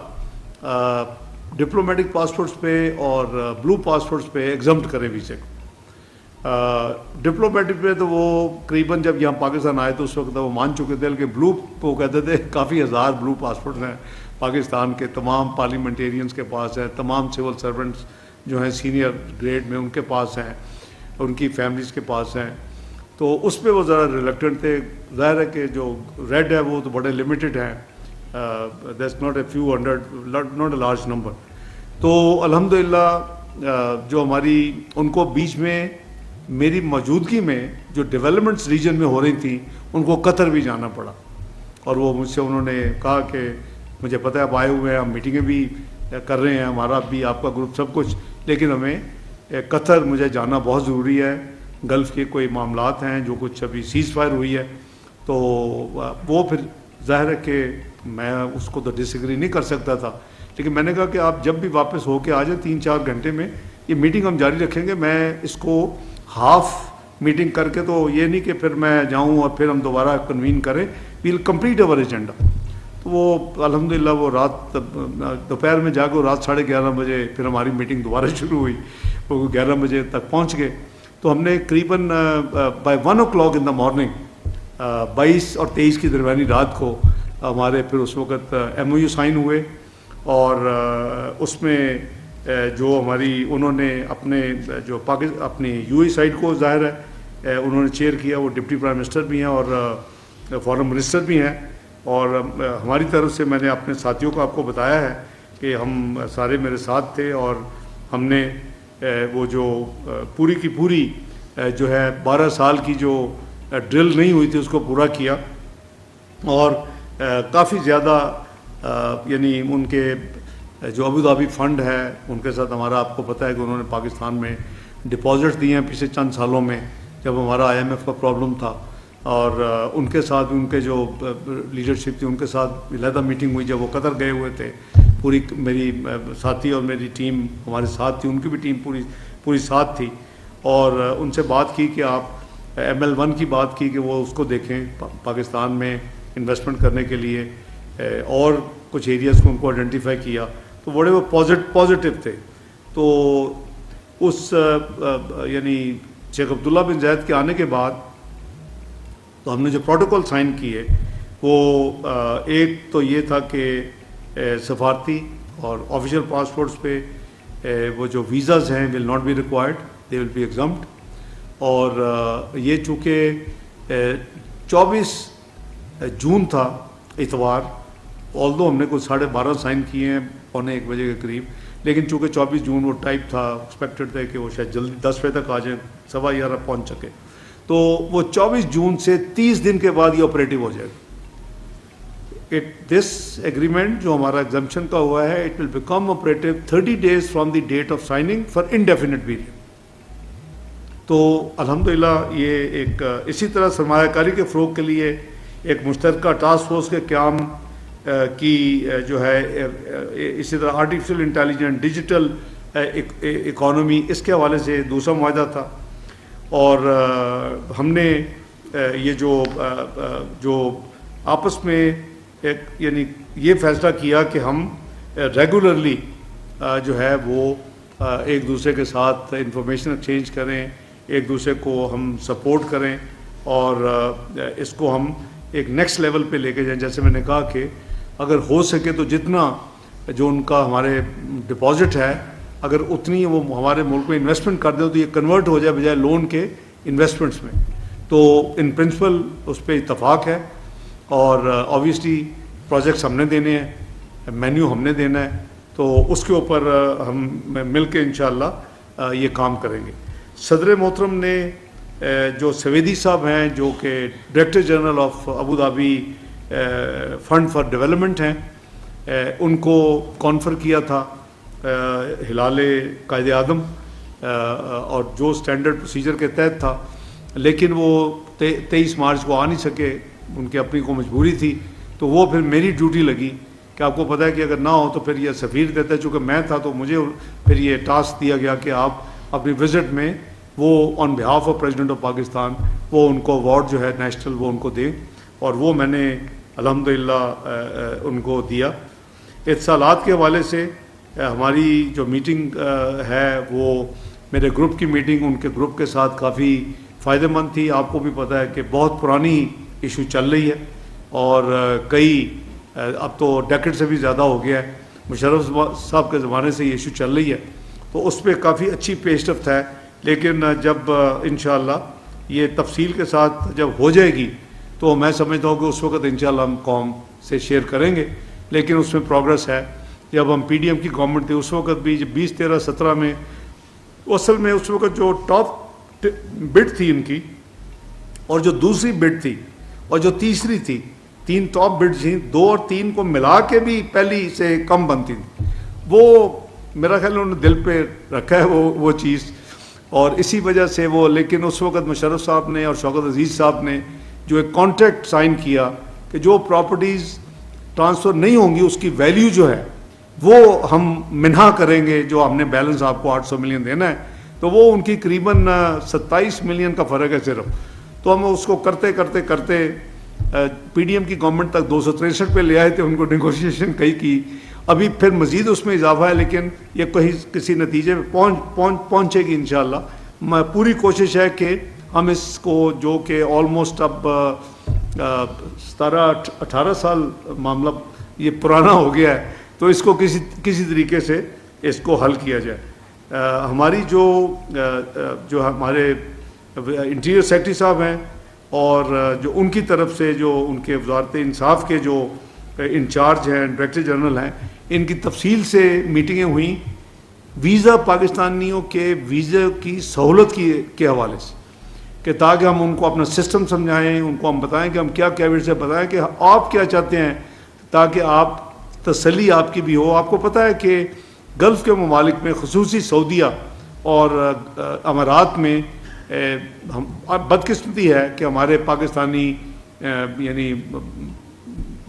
ڈپلومیٹک پاسپورٹس پہ اور بلو پاسپورٹس پہ ایگزمپٹ کریں ویزے کو. ڈپلومیٹک پہ تو وہ قریباً جب یہاں پاکستان آئے تو اس وقت وہ مان چکے تھے, لیکن بلو وہ کہتے تھے کافی ہزار بلو پاسپورٹس ہیں پاکستان کے, تمام پارلیمنٹیرینس کے پاس ہیں, تمام سول سرونٹس جو ہیں سینئر گریڈ میں ان کے پاس ہیں, ان کی فیملیز کے پاس ہیں. تو اس پہ وہ ذرا ریلیکٹنٹ تھے. ظاہر ہے کہ جو ریڈ ہے وہ تو بڑے لمیٹڈ ہیں, that's not a few hundred, not a large number. تو الحمدللہ جو ہماری ان کو بیچ میں میری موجودگی میں جو ڈیولپمنٹس ریجن میں ہو رہی تھیں ان کو قطر بھی جانا پڑا, اور وہ مجھ سے انہوں نے کہا کہ مجھے پتہ ہے آپ آئے ہوئے ہیں, ہم میٹنگیں بھی کر رہے ہیں, ہمارا بھی آپ کا گروپ سب کچھ, لیکن ہمیں قطر مجھے جانا بہت ضروری ہے. گلف کے کوئی معاملات ہیں جو کچھ ابھی سیز فائر ہوئی ہے, تو وہ پھر ظاہر ہے کہ میں اس کو تو ڈس ایگری نہیں کر سکتا تھا, لیکن میں نے کہا کہ آپ جب بھی واپس ہو کے آ جائیں 3-4 گھنٹے میں یہ میٹنگ ہم جاری رکھیں گے. میں اس کو ہاف میٹنگ کر کے تو یہ نہیں کہ پھر میں جاؤں اور پھر ہم دوبارہ کنوین کریں, ویل کمپلیٹ اوور ایجنڈا. تو وہ الحمدللہ وہ رات دوپہر میں جا کے رات 11:30 بجے پھر ہماری میٹنگ دوبارہ شروع ہوئی, وہ 11 بجے تک پہنچ گئے. تو ہم نے قریباً by 1 o'clock in the morning 22 اور 23 کی درمیانی رات کو ہمارے پھر اس وقت MOU سائن ہوئے, اور اس میں جو ہماری انہوں نے اپنے جو اپنی UAE سائڈ کو ظاہر ہے انہوں نے چیئر کیا, وہ ڈپٹی پرائم منسٹر بھی ہیں اور فارن منسٹر بھی ہیں, اور ہماری طرف سے میں نے اپنے ساتھیوں کو آپ کو بتایا ہے کہ ہم سارے میرے ساتھ تھے, اور ہم نے وہ جو پوری کی پوری جو ہے 12 سال کی جو ڈرل نہیں ہوئی تھی اس کو پورا کیا. اور کافی زیادہ یعنی ان کے جو ابوظہبی فنڈ ہے ان کے ساتھ ہمارا آپ کو پتہ ہے کہ انہوں نے پاکستان میں ڈپازٹس دیے ہیں پچھلے چند سالوں میں جب ہمارا IMF کا پرابلم تھا, اور ان کے ساتھ ان کے جو لیڈرشپ تھی ان کے ساتھ علیحدہ میٹنگ ہوئی جب وہ قطر گئے ہوئے تھے. پوری میری ساتھی اور میری ٹیم ہمارے ساتھ تھی, ان کی بھی ٹیم پوری ساتھ تھی, اور ان سے بات کی کہ آپ ML1 کی بات کی کہ وہ اس کو دیکھیں پاکستان میں انویسٹمنٹ کرنے کے لیے، اور کچھ ایریاز کو ان کو آئیڈینٹیفائی کیا، تو بڑے وہ پازیٹیو تھے. تو اس یعنی شیخ عبداللہ بن زید کے آنے کے بعد تو ہم نے جو پروٹوکول سائن کیے وہ ایک تو یہ تھا کہ سفارتی اور آفیشیل پاسپورٹس پہ وہ جو ویزاز ہیں will not be required, they will be exempt. اور یہ چونکہ 24 جون تھا اتوار، آلدو ہم نے کچھ 12:30 سائن کیے ہیں 1:15 بجے کے قریب، لیکن چونکہ 24 جون وہ ٹائپ تھا، ایکسپیکٹڈ تھے کہ وہ شاید جلدی 10 بجے تک آ جائیں، 11:15 پہنچ سکے. تو وہ 24 جون سے 30 دن کے بعد یہ آپریٹو ہو جائے گا. دس ایگریمنٹ جو ہمارا ایگزمپشن کا ہوا ہے، it will become operative 30 days from the debt of signing for indefinite period. تو الحمدللہ یہ ایک اسی طرح سرمایہ کاری کے فروغ کے لیے ایک مشترکہ ٹاسک فورس کے قیام کی جو ہے، اسی طرح آرٹیفیشل انٹیلیجنس، ڈیجیٹل اکانومی، اس کے حوالے سے دوسرا معاہدہ تھا. اور ہم نے یہ جو آپس میں ایک یعنی یہ فیصلہ کیا کہ ہم ریگولرلی جو ہے وہ ایک دوسرے کے ساتھ انفارمیشن ایکسچینج کریں، ایک دوسرے کو ہم سپورٹ کریں، اور اس کو ہم ایک نیکسٹ لیول پہ لے کے جائیں. جیسے میں نے کہا کہ اگر ہو سکے تو جتنا جو ان کا ہمارے ڈپازٹ ہے، اگر اتنی وہ ہمارے ملک میں انویسٹمنٹ کر دیں تو یہ کنورٹ ہو جائے بجائے لون کے انویسٹمنٹس میں. تو ان پرنسپل اس پہ اتفاق ہے، اور آبویسلی پروجیکٹس ہم نے دینے ہیں، مینیو ہم نے دینا ہے، تو اس کے اوپر ہم مل کے انشاءاللہ یہ کام کریں گے. صدر محترم نے جو سویدی صاحب ہیں جو کہ director general of Abu Dhabi fund for development ہیں، ان کو کانفر کیا تھا ہلال قائد اعظم، اور جو اسٹینڈرڈ پروسیجر کے تحت تھا، لیکن وہ 23 مارچ کو آ نہیں سکے، ان کی اپنی کو مجبوری تھی. تو وہ پھر میری ڈیوٹی لگی کہ آپ کو پتہ ہے کہ اگر نہ ہو تو پھر یہ سفیر دیتا ہے، چونکہ میں تھا تو مجھے پھر یہ ٹاسک دیا گیا کہ آپ اپنی وزٹ میں وہ on behalf of president of Pakistan وہ ان کو ایوارڈ جو ہے نیشنل وہ ان کو دیں، اور وہ میں نے الحمدللہ ان کو دیا. اتصالات کے حوالے سے ہماری جو میٹنگ ہے وہ میرے گروپ کی میٹنگ ان کے گروپ کے ساتھ کافی فائدہ مند تھی. آپ کو بھی پتہ ہے کہ بہت پرانی ایشو چل رہی ہے، اور کئی اب تو ڈیکڈ سے بھی زیادہ ہو گیا ہے، مشرف صاحب کے زمانے سے یہ ایشو چل رہی ہے، تو اس پہ کافی اچھی پیش رفت ہے. لیکن جب انشاءاللہ یہ تفصیل کے ساتھ جب ہو جائے گی تو میں سمجھتا ہوں کہ اس وقت انشاءاللہ ہم قوم سے شیئر کریں گے. لیکن اس میں پروگرس ہے. جب ہم پی ڈی ایم کی گورنمنٹ تھی اس وقت بھی 20 13 17 میں اصل میں اس وقت جو ٹاپ بڈ تھی ان کی، اور جو دوسری بڈ تھی اور جو تیسری تھی، 3 ٹاپ بڈ تھیں، 2 اور 3 کو ملا کے بھی پہلی سے کم بنتی تھی. وہ میرا خیال انہوں نے دل پہ رکھا ہے وہ چیز، اور اسی وجہ سے وہ. لیکن اس وقت مشرف صاحب نے اور شوکت عزیز صاحب نے جو ایک کانٹریکٹ سائن کیا کہ جو پراپرٹیز ٹرانسفر نہیں ہوں گی اس کی ویلیو جو ہے وہ ہم منہا کریں گے، جو ہم نے بیلنس آپ کو 800 ملین دینا ہے، تو وہ ان کی قریباً 27 ملین کا فرق ہے صرف. تو ہم اس کو کرتے کرتے کرتے پی ڈی ایم کی گورنمنٹ تک 263 پہ لے آئے تھے، ان کو نیگوشیشن کئی کی. ابھی پھر مزید اس میں اضافہ ہے، لیکن یہ کہیں کسی نتیجے پہ پہنچے گی انشاءاللہ. پوری کوشش ہے کہ ہم اس کو جو کہ آلموسٹ اب 17-18 سال معاملہ یہ پرانا ہو گیا ہے، تو اس کو کسی طریقے سے اس کو حل کیا جائے. ہماری جو ہمارے انٹیریئر سیکرٹری صاحب ہیں اور جو ان کی طرف سے جو ان کے وزارت انصاف کے جو انچارج ہیں ڈائریکٹر جنرل ہیں، ان کی تفصیل سے میٹنگیں ہوئیں ویزا پاکستانیوں کے ویزا کی سہولت کے حوالے سے، کہ تاکہ ہم ان کو اپنا سسٹم سمجھائیں، ان کو ہم بتائیں کہ ہم کیا کیبنٹ سے بتائیں کہ آپ کیا چاہتے ہیں، تاکہ آپ تسلی آپ کی بھی ہو. آپ کو پتہ ہے کہ گلف کے ممالک میں خصوصی سعودیہ اور امارات میں بدقسمتی ہے کہ ہمارے پاکستانی یعنی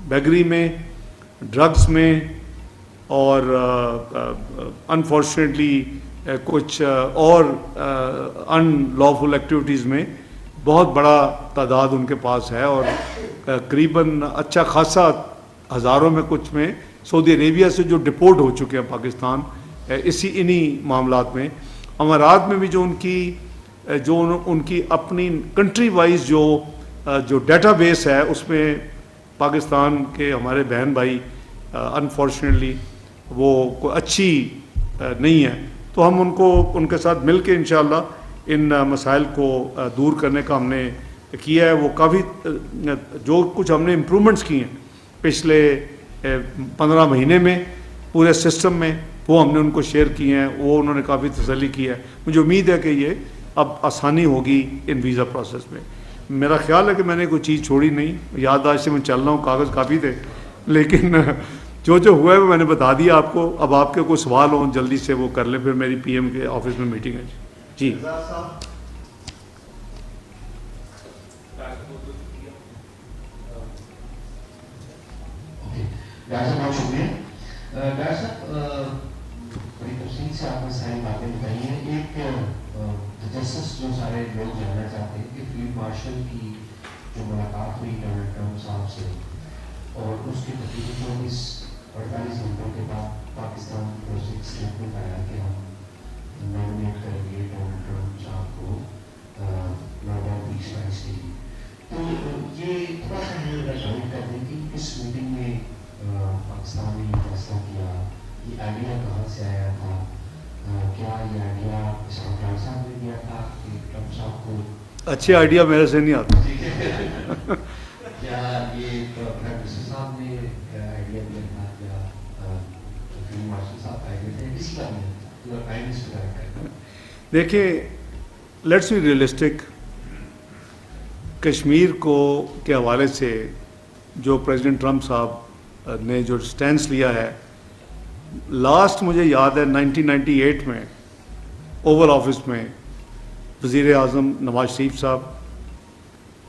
بیگری میں، ڈرگس میں، اور انفارچونیٹلی کچھ اور ان لافل ایکٹیویٹیز میں بہت بڑا تعداد ان کے پاس ہے، اور قریباً اچھا خاصا ہزاروں میں کچھ میں سعودی عربیہ سے جو ڈپورٹ ہو چکے ہیں پاکستان انہی معاملات میں. امارات میں بھی جو ان کی اپنی کنٹری وائز جو ڈیٹا بیس ہے اس میں پاکستان کے ہمارے بہن بھائی انفارچونیٹلی وہ کوئی اچھی نہیں ہے. تو ہم ان کے ساتھ مل کے انشاءاللہ ان مسائل کو دور کرنے کا ہم نے کیا ہے. وہ کافی جو کچھ ہم نے امپرومنٹس کی ہیں پچھلے 15 مہینے میں پورے سسٹم میں، وہ ہم نے ان کو شیئر کیے ہیں، وہ انہوں نے کافی تسلی کی ہے. مجھے امید ہے کہ یہ اب آسانی ہوگی ان ویزا پروسیس میں. میرا خیال ہے کہ میں نے کوئی چیز چھوڑی نہیں، یادداشت سے میں چل رہا ہوں، کاغذ کافی تھے، لیکن جو ہوا ہے وہ میں نے بتا دیا آپ کو. اب آپ کے کوئی سوال ہوں جلدی سے وہ کر لیں، پھر میری پی ایم کے آفس میں میٹنگ ہے. جی ڈاکٹر صاحب بہت شکریہ. ڈاکٹر صاحب بڑی تفصیل سے آپ نے ساری باتیں بتائی ہیں. ایک تجسس جو سارے لوگ جاننا چاہتے ہیں کہ فیلڈ مارشل کی جو ملاقات ہوئی ڈونلڈ ٹرمپ صاحب سے اور اس کے تقریباً 48 گھنٹوں کے بعد پاکستان کو ایک اسٹیٹمنٹ آیا کہ ہم نامنیٹ کریں گے ڈونلڈ ٹرمپ صاحب کو نوبل پیس پرائز کے لیے. تو یہ تھوڑا سا ہمیں جوائن کر دیں کہ اس میٹنگ میں پاکستان نے یہ فیصلہ کیا، یہ آئیڈیا کہاں سے آیا تھا؟ کیا یہ آئیڈیا اسحاق ڈار صاحب نے دیا تھا کہ ٹرمپ صاحب کو؟ اچھے آئیڈیا میرے سے نہیں آتا. کیا یہ پرائم منسٹر صاحب نے آئیڈیا دیا تھا، کیا فیلڈ مارشل صاحب کا آئیڈیا تھا، کسی کا نہیں؟ پرائم منسٹر کا آئیڈیا. دیکھیں، لیٹس بی ریئلسٹک. کشمیر کے حوالے سے جو پریزیڈنٹ ٹرمپ صاحب نے جو سٹینس لیا ہے، لاسٹ مجھے یاد ہے 1998 میں اوول آفس میں وزیر اعظم نواز شریف صاحب،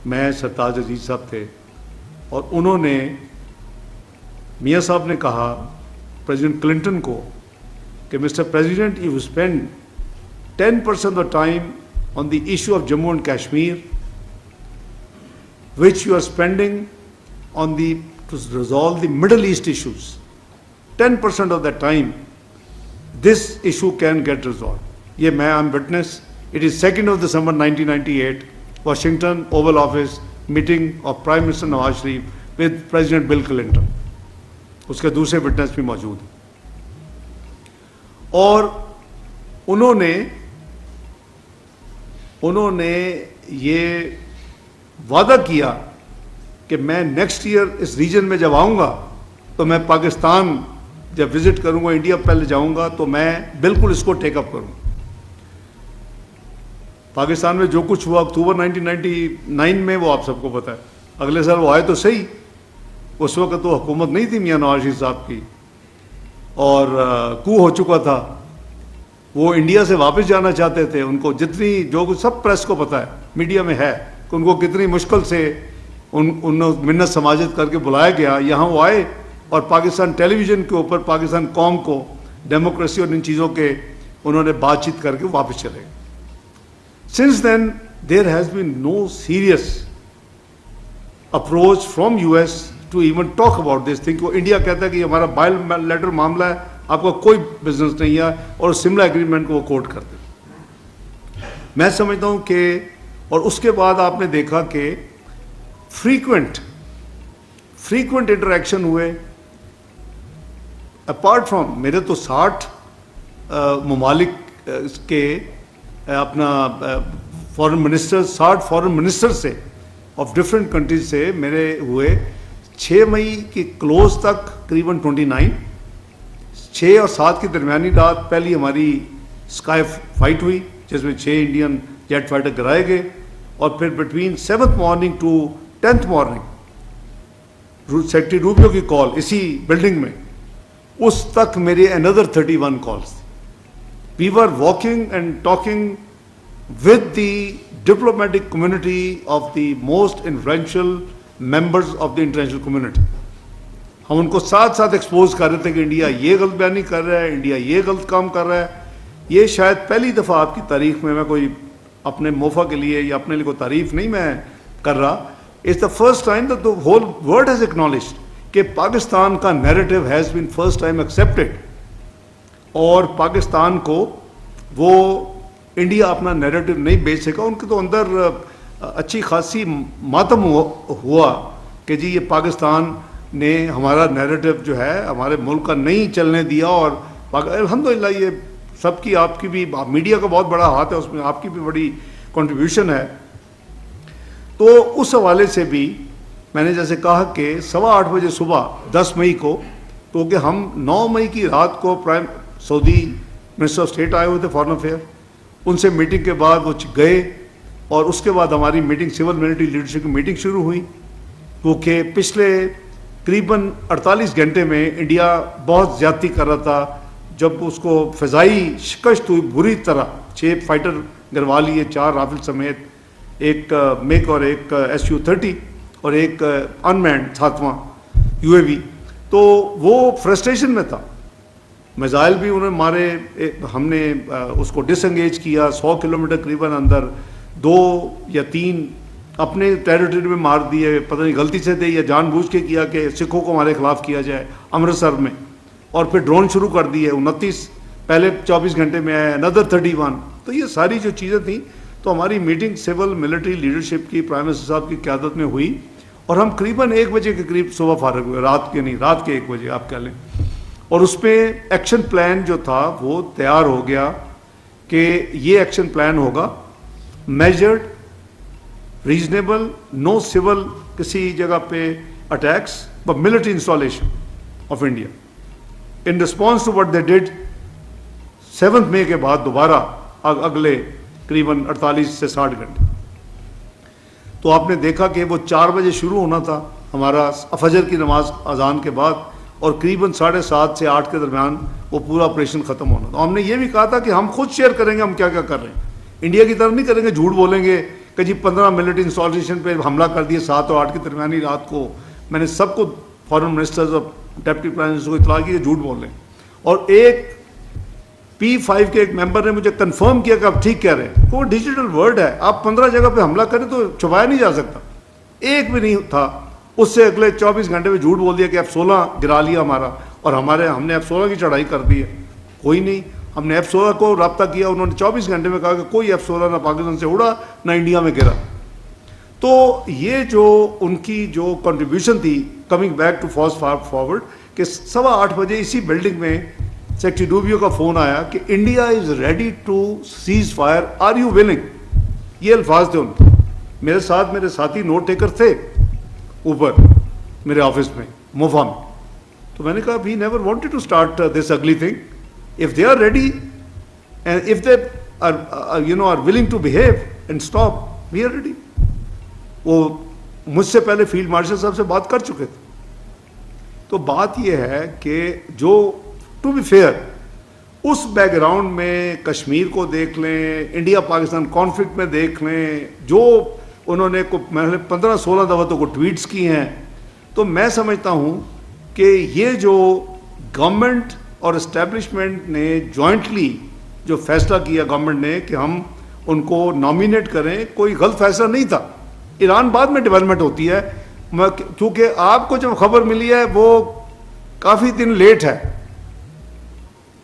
میں سرتاج عزیز صاحب تھے، اور انہوں نے میاں صاحب نے کہا پریزیڈنٹ کلنٹن کو کہ mister president you spend 10% of the time on the issue of Jammu and Kashmir, which you are spending to resolve the Middle East issues. 10% of that time, this issue can get resolved. I am witness. It is 2nd of December 1998, Washington, Oval Office, meeting of Prime Minister Nawaz Sharif with President Bill Clinton. اس کے دوسرے witness بھی موجود ہیں، اور انہوں نے یہ وعدہ کیا کہ میں نیکسٹ ایئر اس ریجن میں جب آؤں گا تو میں پاکستان جب وزٹ کروں گا، انڈیا پہلے جاؤں گا تو میں بالکل اس کو ٹیک اپ کروں. پاکستان میں جو کچھ ہوا اکتوبر 1999 میں وہ آپ سب کو پتہ ہے. اگلے سال وہ آئے تو صحیح، اس وقت تو حکومت نہیں تھی میاں نواز شریف صاحب کی، اور کو ہو چکا تھا. وہ انڈیا سے واپس جانا چاہتے تھے. ان کو جتنی جو سب پریس کو پتہ ہے، میڈیا میں ہے کہ ان کو کتنی مشکل سے ان منت سماجت کر کے بلایا گیا. یہاں وہ آئے اور پاکستان ٹیلی ویژن کے اوپر پاکستان قوم کو ڈیموکریسی اور ان چیزوں کے انہوں نے بات چیت کر کے واپس چلے گئے. Since then there has been no serious approach from U S to even talk about this thing. India کہتا ہے کہ یہ ہمارا بائل لیٹر معاملہ ہے، آپ کا کوئی بزنس نہیں ہے، اور سملا ایگریمنٹ کو وہ کوٹ کرتے. میں سمجھتا ہوں کہ، اور اس کے بعد آپ نے دیکھا کہ فریکوینٹ انٹریکشن ہوئے. اپارٹ فرام میرے تو 60 ممالک کے اپنا فارن منسٹر، 60 فارن منسٹر سے آف ڈفرینٹ کنٹریز سے میرے ہوئے. 6 مئی کے کلوز تک قریباً 29، 6 اور 7 کی درمیانی رات پہلی ہماری اسکائی فائٹ ہوئی جس میں 6 انڈین جیٹ فائٹر گرائے گئے، اور پھر between 7th morning to 10th morning secretary Rubio کی کال اسی بلڈنگ میں، اس تک میرے اندر 31 calls. We were walking and talking with the diplomatic community of the most influential members of the international community. ہم ان کو ساتھ ساتھ ایکسپوز کر رہے تھے کہ انڈیا یہ غلط بیانی کر رہا ہے، انڈیا یہ غلط کام کر رہا ہے. یہ شاید پہلی دفعہ آپ کی تاریخ میں کوئی اپنے موفا کے لیے یا اپنے لیے کوئی تعریف نہیں میں کر رہا. It's the first time that the whole world has acknowledged کہ پاکستان کا narrative has been first time accepted, اور پاکستان کو وہ انڈیا اپنا نیریٹو نہیں بیچ سکا. ان کے تو اندر اچھی خاصی ماتم ہوا کہ جی یہ پاکستان نے ہمارا نیریٹو جو ہے ہمارے ملک کا نہیں چلنے دیا, اور الحمدللہ یہ سب کی, آپ کی بھی, میڈیا کا بہت بڑا ہاتھ ہے اس میں, آپ کی بھی بڑی کنٹریبیوشن ہے. تو اس حوالے سے بھی میں نے جیسے کہا کہ 8:15 بجے صبح 10 مئی کو, کیونکہ ہم 9 مئی کی رات کو سعودی منسٹر آف اسٹیٹ آئے ہوئے تھے فارن افیئر, ان سے میٹنگ کے بعد وہ گئے, اور اس کے بعد ہماری میٹنگ سول ملٹری لیڈرشپ کی میٹنگ شروع ہوئی. کیونکہ پچھلے قریباً 48 گھنٹے میں انڈیا بہت زیادتی کر رہا تھا, جب اس کو فضائی شکست ہوئی بری طرح, 6 فائٹر گروا لیے, 4 رافل سمیت, ایک میک اور ایک SU-30 اور ایک انمینڈ 7واں UAV. تو وہ فرسٹریشن میں تھا, میزائل بھی انہوں نے مارے, ہم نے اس کو ڈس انگیج کیا, 100 کلومیٹر قریباً اندر 2 یا 3 اپنے ٹیریٹری میں مار دیے, پتہ نہیں غلطی سے تھے یا جان بوجھ کے کیا کہ سکھوں کو ہمارے خلاف کیا جائے امرتسر میں, اور پھر ڈرون شروع کر دیے 29 پہلے 24 گھنٹے میں آئے, another 31. تو یہ ساری جو چیزیں تھیں, تو ہماری میٹنگ سول ملٹری لیڈرشپ کی پرائم منسٹر صاحب کی قیادت میں ہوئی, اور ہم قریباً 1 بجے کے قریب صبح فارغ ہوئے, رات کے 1 بجے آپ کہہ لیں. اور اس پہ ایکشن پلان جو تھا وہ تیار ہو گیا کہ یہ ایکشن پلان ہوگا میجرڈ, ریزنیبل, نو سول کسی جگہ پہ attacks, but military installation of India in response to what they did 7 مئی کے بعد دوبارہ اگلے قریباً 48 سے 60 گھنٹے. تو آپ نے دیکھا کہ وہ 4 بجے شروع ہونا تھا ہمارا فجر کی نماز اذان کے بعد, اور قریباً 7:30 سے 8 کے درمیان وہ پورا آپریشن ختم ہونا تھا. ہم نے یہ بھی کہا تھا کہ ہم خود شیئر کریں گے ہم کیا کیا کر رہے ہیں, انڈیا کی طرف نہیں کریں گے, جھوٹ بولیں گے کہ جی 15 ملٹری انسٹالیشن پہ حملہ کر دیے 7 اور 8 کی درمیانی رات کو. میں نے سب کو فارن منسٹرز اور ڈپٹی پرائم منسٹر کو اطلاع کی کہ جھوٹ بول رہے ہیں, اور ایک P5 کے ایک ممبر نے مجھے کنفرم کیا کہ آپ ٹھیک کہہ رہے ہیں. وہ ڈیجیٹل ورلڈ ہے, آپ 15 جگہ پہ حملہ کریں تو چھپایا نہیں جا سکتا, ایک بھی نہیں تھا. اس سے اگلے 24 گھنٹے میں جھوٹ بول دیا کہ F-16 گرا لیا ہمارا, اور ہم نے F-16 کی چڑھائی کر دی ہے. کوئی نہیں, ہم نے F-16 کو رابطہ کیا, انہوں نے 24 گھنٹے میں کہا کہ کوئی F-16 نہ پاکستان سے اڑا نہ انڈیا میں گرا. تو یہ جو ان کی جو کنٹریبیوشن تھی coming back to fast forward, کہ 8:15 بجے اسی بلڈنگ میں سیکٹری روبیو کا فون آیا کہ India is ready to ceasefire, are you willing. یہ الفاظ تھے ان کے. میرے ساتھ میرے ساتھی نوٹ ٹیکر تھے اوپر میرے آفس میں موفا میں. تو میں نے کہا we never wanted to start this ugly thing, if they are ready and if they are willing to behave and stop, we are ready. وہ مجھ سے پہلے فیلڈ مارشل صاحب سے بات کر چکے تھے. تو بات یہ ہے کہ جو ٹو بی فیئر اس بیک گراؤنڈ میں کشمیر کو دیکھ لیں, انڈیا پاکستان کانفلکٹ میں دیکھ لیں, جو انہوں نے 15-16 دفعہ تو کو ٹویٹس کی ہیں, تو میں سمجھتا ہوں کہ یہ جو گورنمنٹ اور اسٹیبلشمنٹ نے جوائنٹلی جو فیصلہ کیا گورنمنٹ نے کہ ہم ان کو نامینیٹ کریں, کوئی غلط فیصلہ نہیں تھا. ایران بعد میں ڈیولپمنٹ ہوتی ہے, کیونکہ آپ کو جو خبر ملی ہے وہ کافی دن لیٹ ہے,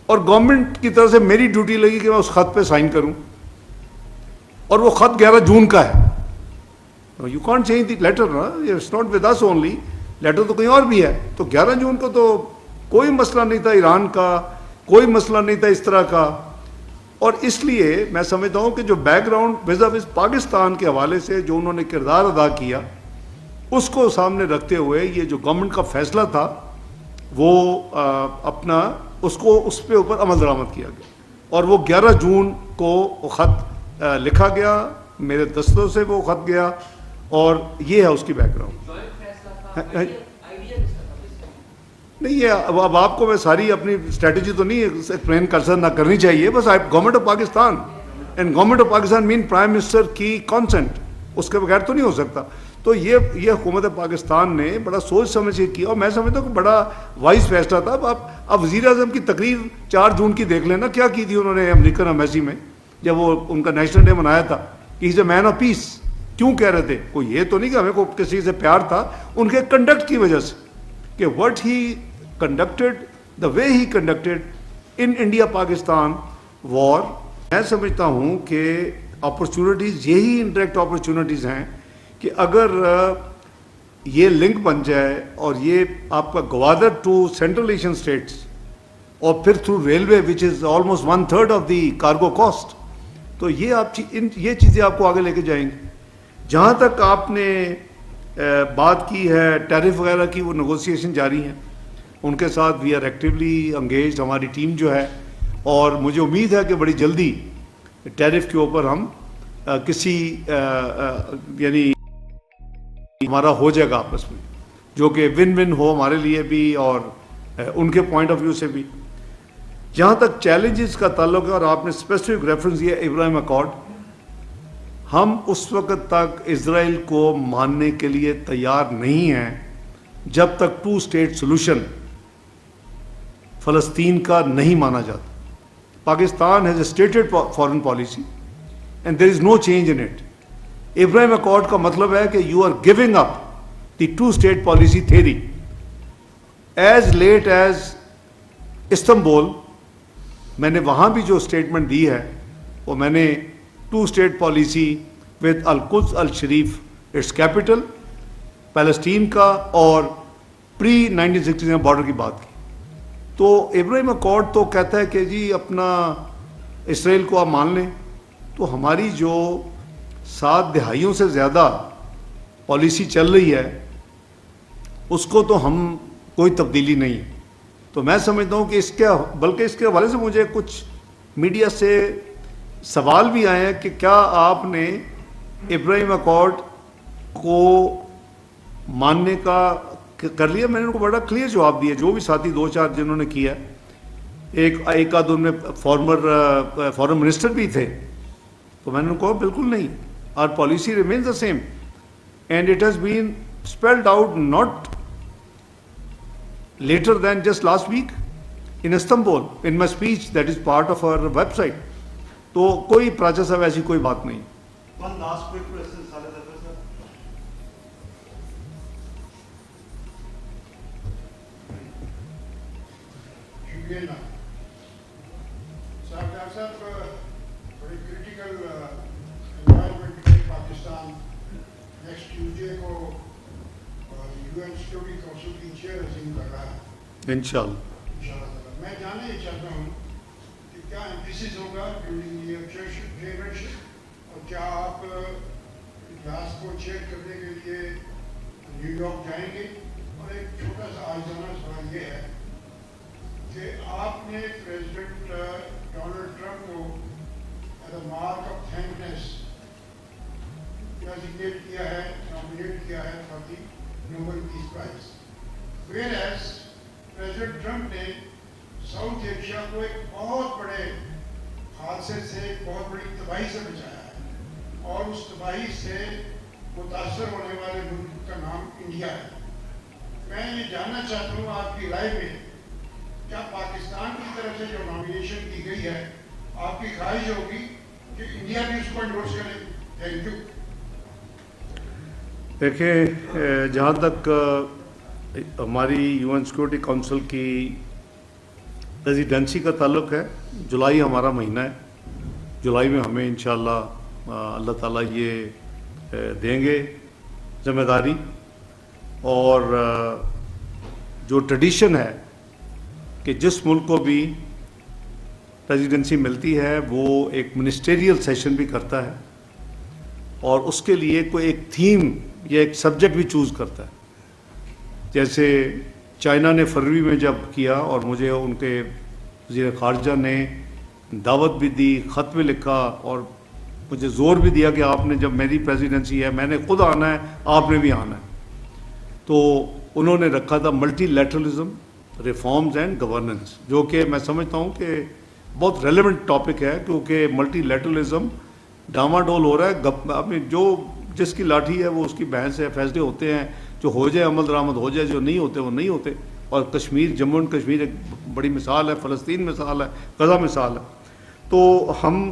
اور گورنمنٹ کی طرف سے میری ڈیوٹی لگی کہ میں اس خط پہ سائن کروں, اور وہ خط 11 جون کا ہے. You can't change the letter, it's not with us only, letter تو کہیں اور بھی ہے. تو 11 جون کو تو کوئی مسئلہ نہیں تھا ایران کا, کوئی مسئلہ نہیں تھا اس طرح کا. اور اس لیے میں سمجھتا ہوں کہ جو بیک گراؤنڈ وز پاکستان کے حوالے سے جو انہوں نے کردار ادا کیا, اس کو سامنے رکھتے ہوئے یہ جو گورنمنٹ کا فیصلہ تھا وہ اپنا اس پہ اوپر عمل درآمد کیا گیا, اور وہ 11 جون کو خط لکھا گیا, میرے دستوں سے وہ خط گیا, اور یہ ہے اس کی بیک گراؤنڈ. نہیں یہ اب آپ کو میں ساری اپنی اسٹریٹجی تو نہیں ایکسپلین نہ کرنی چاہیے, بس government of Pakistan and government of Pakistan مین پرائم منسٹر کی کانسنٹ, اس کے بغیر تو نہیں ہو سکتا. تو یہ حکومت پاکستان نے بڑا سوچ سمجھ کے کیا, اور میں سمجھتا ہوں کہ بڑا وائز فیصلہ تھا. اب وزیر اعظم کی تقریر 4 جون کی دیکھ لینا, کیا کی تھی انہوں نے امریکن ایمبیسی میں, جب وہ ان کا نیشنل ڈے منایا تھا کہ ہی از اے مین آف پیس. کیوں کہہ رہے تھے؟ کوئی یہ تو نہیں کہ ہمیں کو کسی سے پیار تھا، ان کے کنڈکٹ کی وجہ سے، کہ what he conducted, the way he conducted in India Pakistan war. میں سمجھتا ہوں کہ اپرچونٹیز یہی انڈائریکٹ اپرچونٹیز ہیں کہ اگر یہ لنک بن جائے اور یہ آپ کا Gwadar to central Asian states اور پھر through railway which is almost 1/3 of the cargo cost, تو یہ چیزیں آپ کو آگے لے کے جائیں گی. جہاں تک آپ نے بات کی ہے ٹیرف وغیرہ کی، وہ نیگوسیشن جاری ہیں ان کے ساتھ. وی آر ایکٹیولی انگیجڈ، ہماری ٹیم جو ہے، اور مجھے امید ہے کہ بڑی جلدی ٹیرف کے اوپر ہم کسی یعنی ہمارا ہو جائے گا آپس میں، جو کہ ون ون ہو ہمارے لیے بھی اور ان کے پوائنٹ آف ویو سے بھی. جہاں تک چیلنجز کا تعلق ہے، اور آپ نے اسپیسیفک ریفرنس دیا ابراہیم اکارڈ، ہم اس وقت تک اسرائیل کو ماننے کے لیے تیار نہیں ہیں جب تک 2 اسٹیٹ سولوشن فلسطین کا نہیں مانا جاتا. Pakistan has a stated foreign policy and there is no change in it. ابراہیم اکارڈ کا مطلب ہے کہ you are giving up the 2 state policy theory. As late as Istanbul میں نے وہاں بھی جو اسٹیٹمنٹ دی ہے وہ میں نے 2 اسٹیٹ پالیسی ود القدس الشریف اٹس کیپٹل پیلسٹین کا اور پری 1967 بارڈر کی بات کی. تو ابراہیم اکارڈ تو کہتا ہے کہ جی اپنا اسرائیل کو آپ مان لیں. تو ہماری جو 7 دہائیوں سے زیادہ پالیسی چل رہی ہے اس کو تو ہم کوئی تبدیلی نہیں ہے. تو میں سمجھتا ہوں کہ بلکہ اس کے حوالے سے مجھے کچھ میڈیا سے سوال بھی آئے ہیں کہ کیا آپ نے ابراہیم اکارڈ کو ماننے کا کر لیا. میں نے ان کو بڑا کلیئر جواب دیا، جو بھی ساتھی 2-4 جنہوں نے کیا، ایک آدھ ان میں فارن منسٹر بھی تھے، تو میں نے ان کو کہا بالکل نہیں، our policy remains the same and it has been spelled out not later than just last week in Istanbul in my speech that is part of our website. تو کوئی پراچا صاحب ایسی کوئی بات نہیں. One last quick question, Khalid Hafiz sir. شکریہ صاحب. Doctor صاحب بڑی کریٹیکل انوائرمنٹ میں پاکستان نیکسٹ ٹیوزڈے کو UN سیکورٹی کونسل کی چیئر عظیم کر رہا ہے انشاءاللہ. میں جاننا یہ چاہتا ہوں کہ کیا ایمفیسس ہوگا ڈیورنگ دی چیئرشپ، اور کیا آپ اجلاس کو چیئر کرنے کے لیے نیو یارک جائیں گے؟ اور ایک چھوٹا سا آجزانہ سوال یہ ہے کہ آپ نے پریزیڈنٹ ڈونلڈ ٹرمپ کو as a mark of thankfulness designate کیا ہے، نامینیٹ کیا ہے for the Nobel peace prize, whereas president Trump نے ساؤتھ ایشیا کو ایک بہت بڑے حادثے سے، ایک بہت بڑی تباہی سے بچایا ہے، اور اس تباہی سے متاثر ہونے والے ملک کا نام انڈیا ہے. میں یہ جاننا چاہتا ہوں آپ کی رائے میں کیا پاکستان کی طرف سے جو نامینیشن کی گئی ہے آپ کی خواہش ہوگی کہ انڈیا بھی اس کو انڈورس کرے؟ Thank you. دیکھیں، جہاں تک ہماری UN سیکورٹی کونسل کی ریزیڈنسی کا تعلق ہے، جولائی ہمارا مہینہ ہے. جولائی میں ہمیں انشاءاللہ اللہ تعالیٰ یہ دیں گے ذمہ داری. اور جو ٹریڈیشن ہے کہ جس ملک کو بھی ریزیڈنسی ملتی ہے وہ ایک منسٹریل سیشن بھی کرتا ہے اور اس کے لیے کوئی ایک تھیم یا ایک سبجیکٹ بھی چوز کرتا ہے. جیسے چائنا نے فروری میں جب کیا اور مجھے ان کے وزیر خارجہ نے دعوت بھی دی، خط بھی لکھا اور مجھے زور بھی دیا کہ آپ نے، جب میری پریزیڈنسی ہے میں نے خود آنا ہے، آپ نے بھی آنا ہے. تو انہوں نے رکھا تھا multi literalism, reforms and governance, جو کہ میں سمجھتا ہوں کہ بہت ریلیونٹ ٹاپک ہے، کیونکہ ملٹی لیٹرلزم ڈاواڈول ہو رہا ہے. اپنی جو جس کی لاٹھی ہے وہ اس کی بھینس ہے. فیصلے ہوتے ہیں، جو ہو جائے عمل درآمد ہو جائے، جو نہیں ہوتے وہ نہیں ہوتے. اور کشمیر، جموں اینڈ کشمیر ایک بڑی مثال ہے، فلسطین مثال ہے، غزہ مثال ہے. تو ہم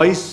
22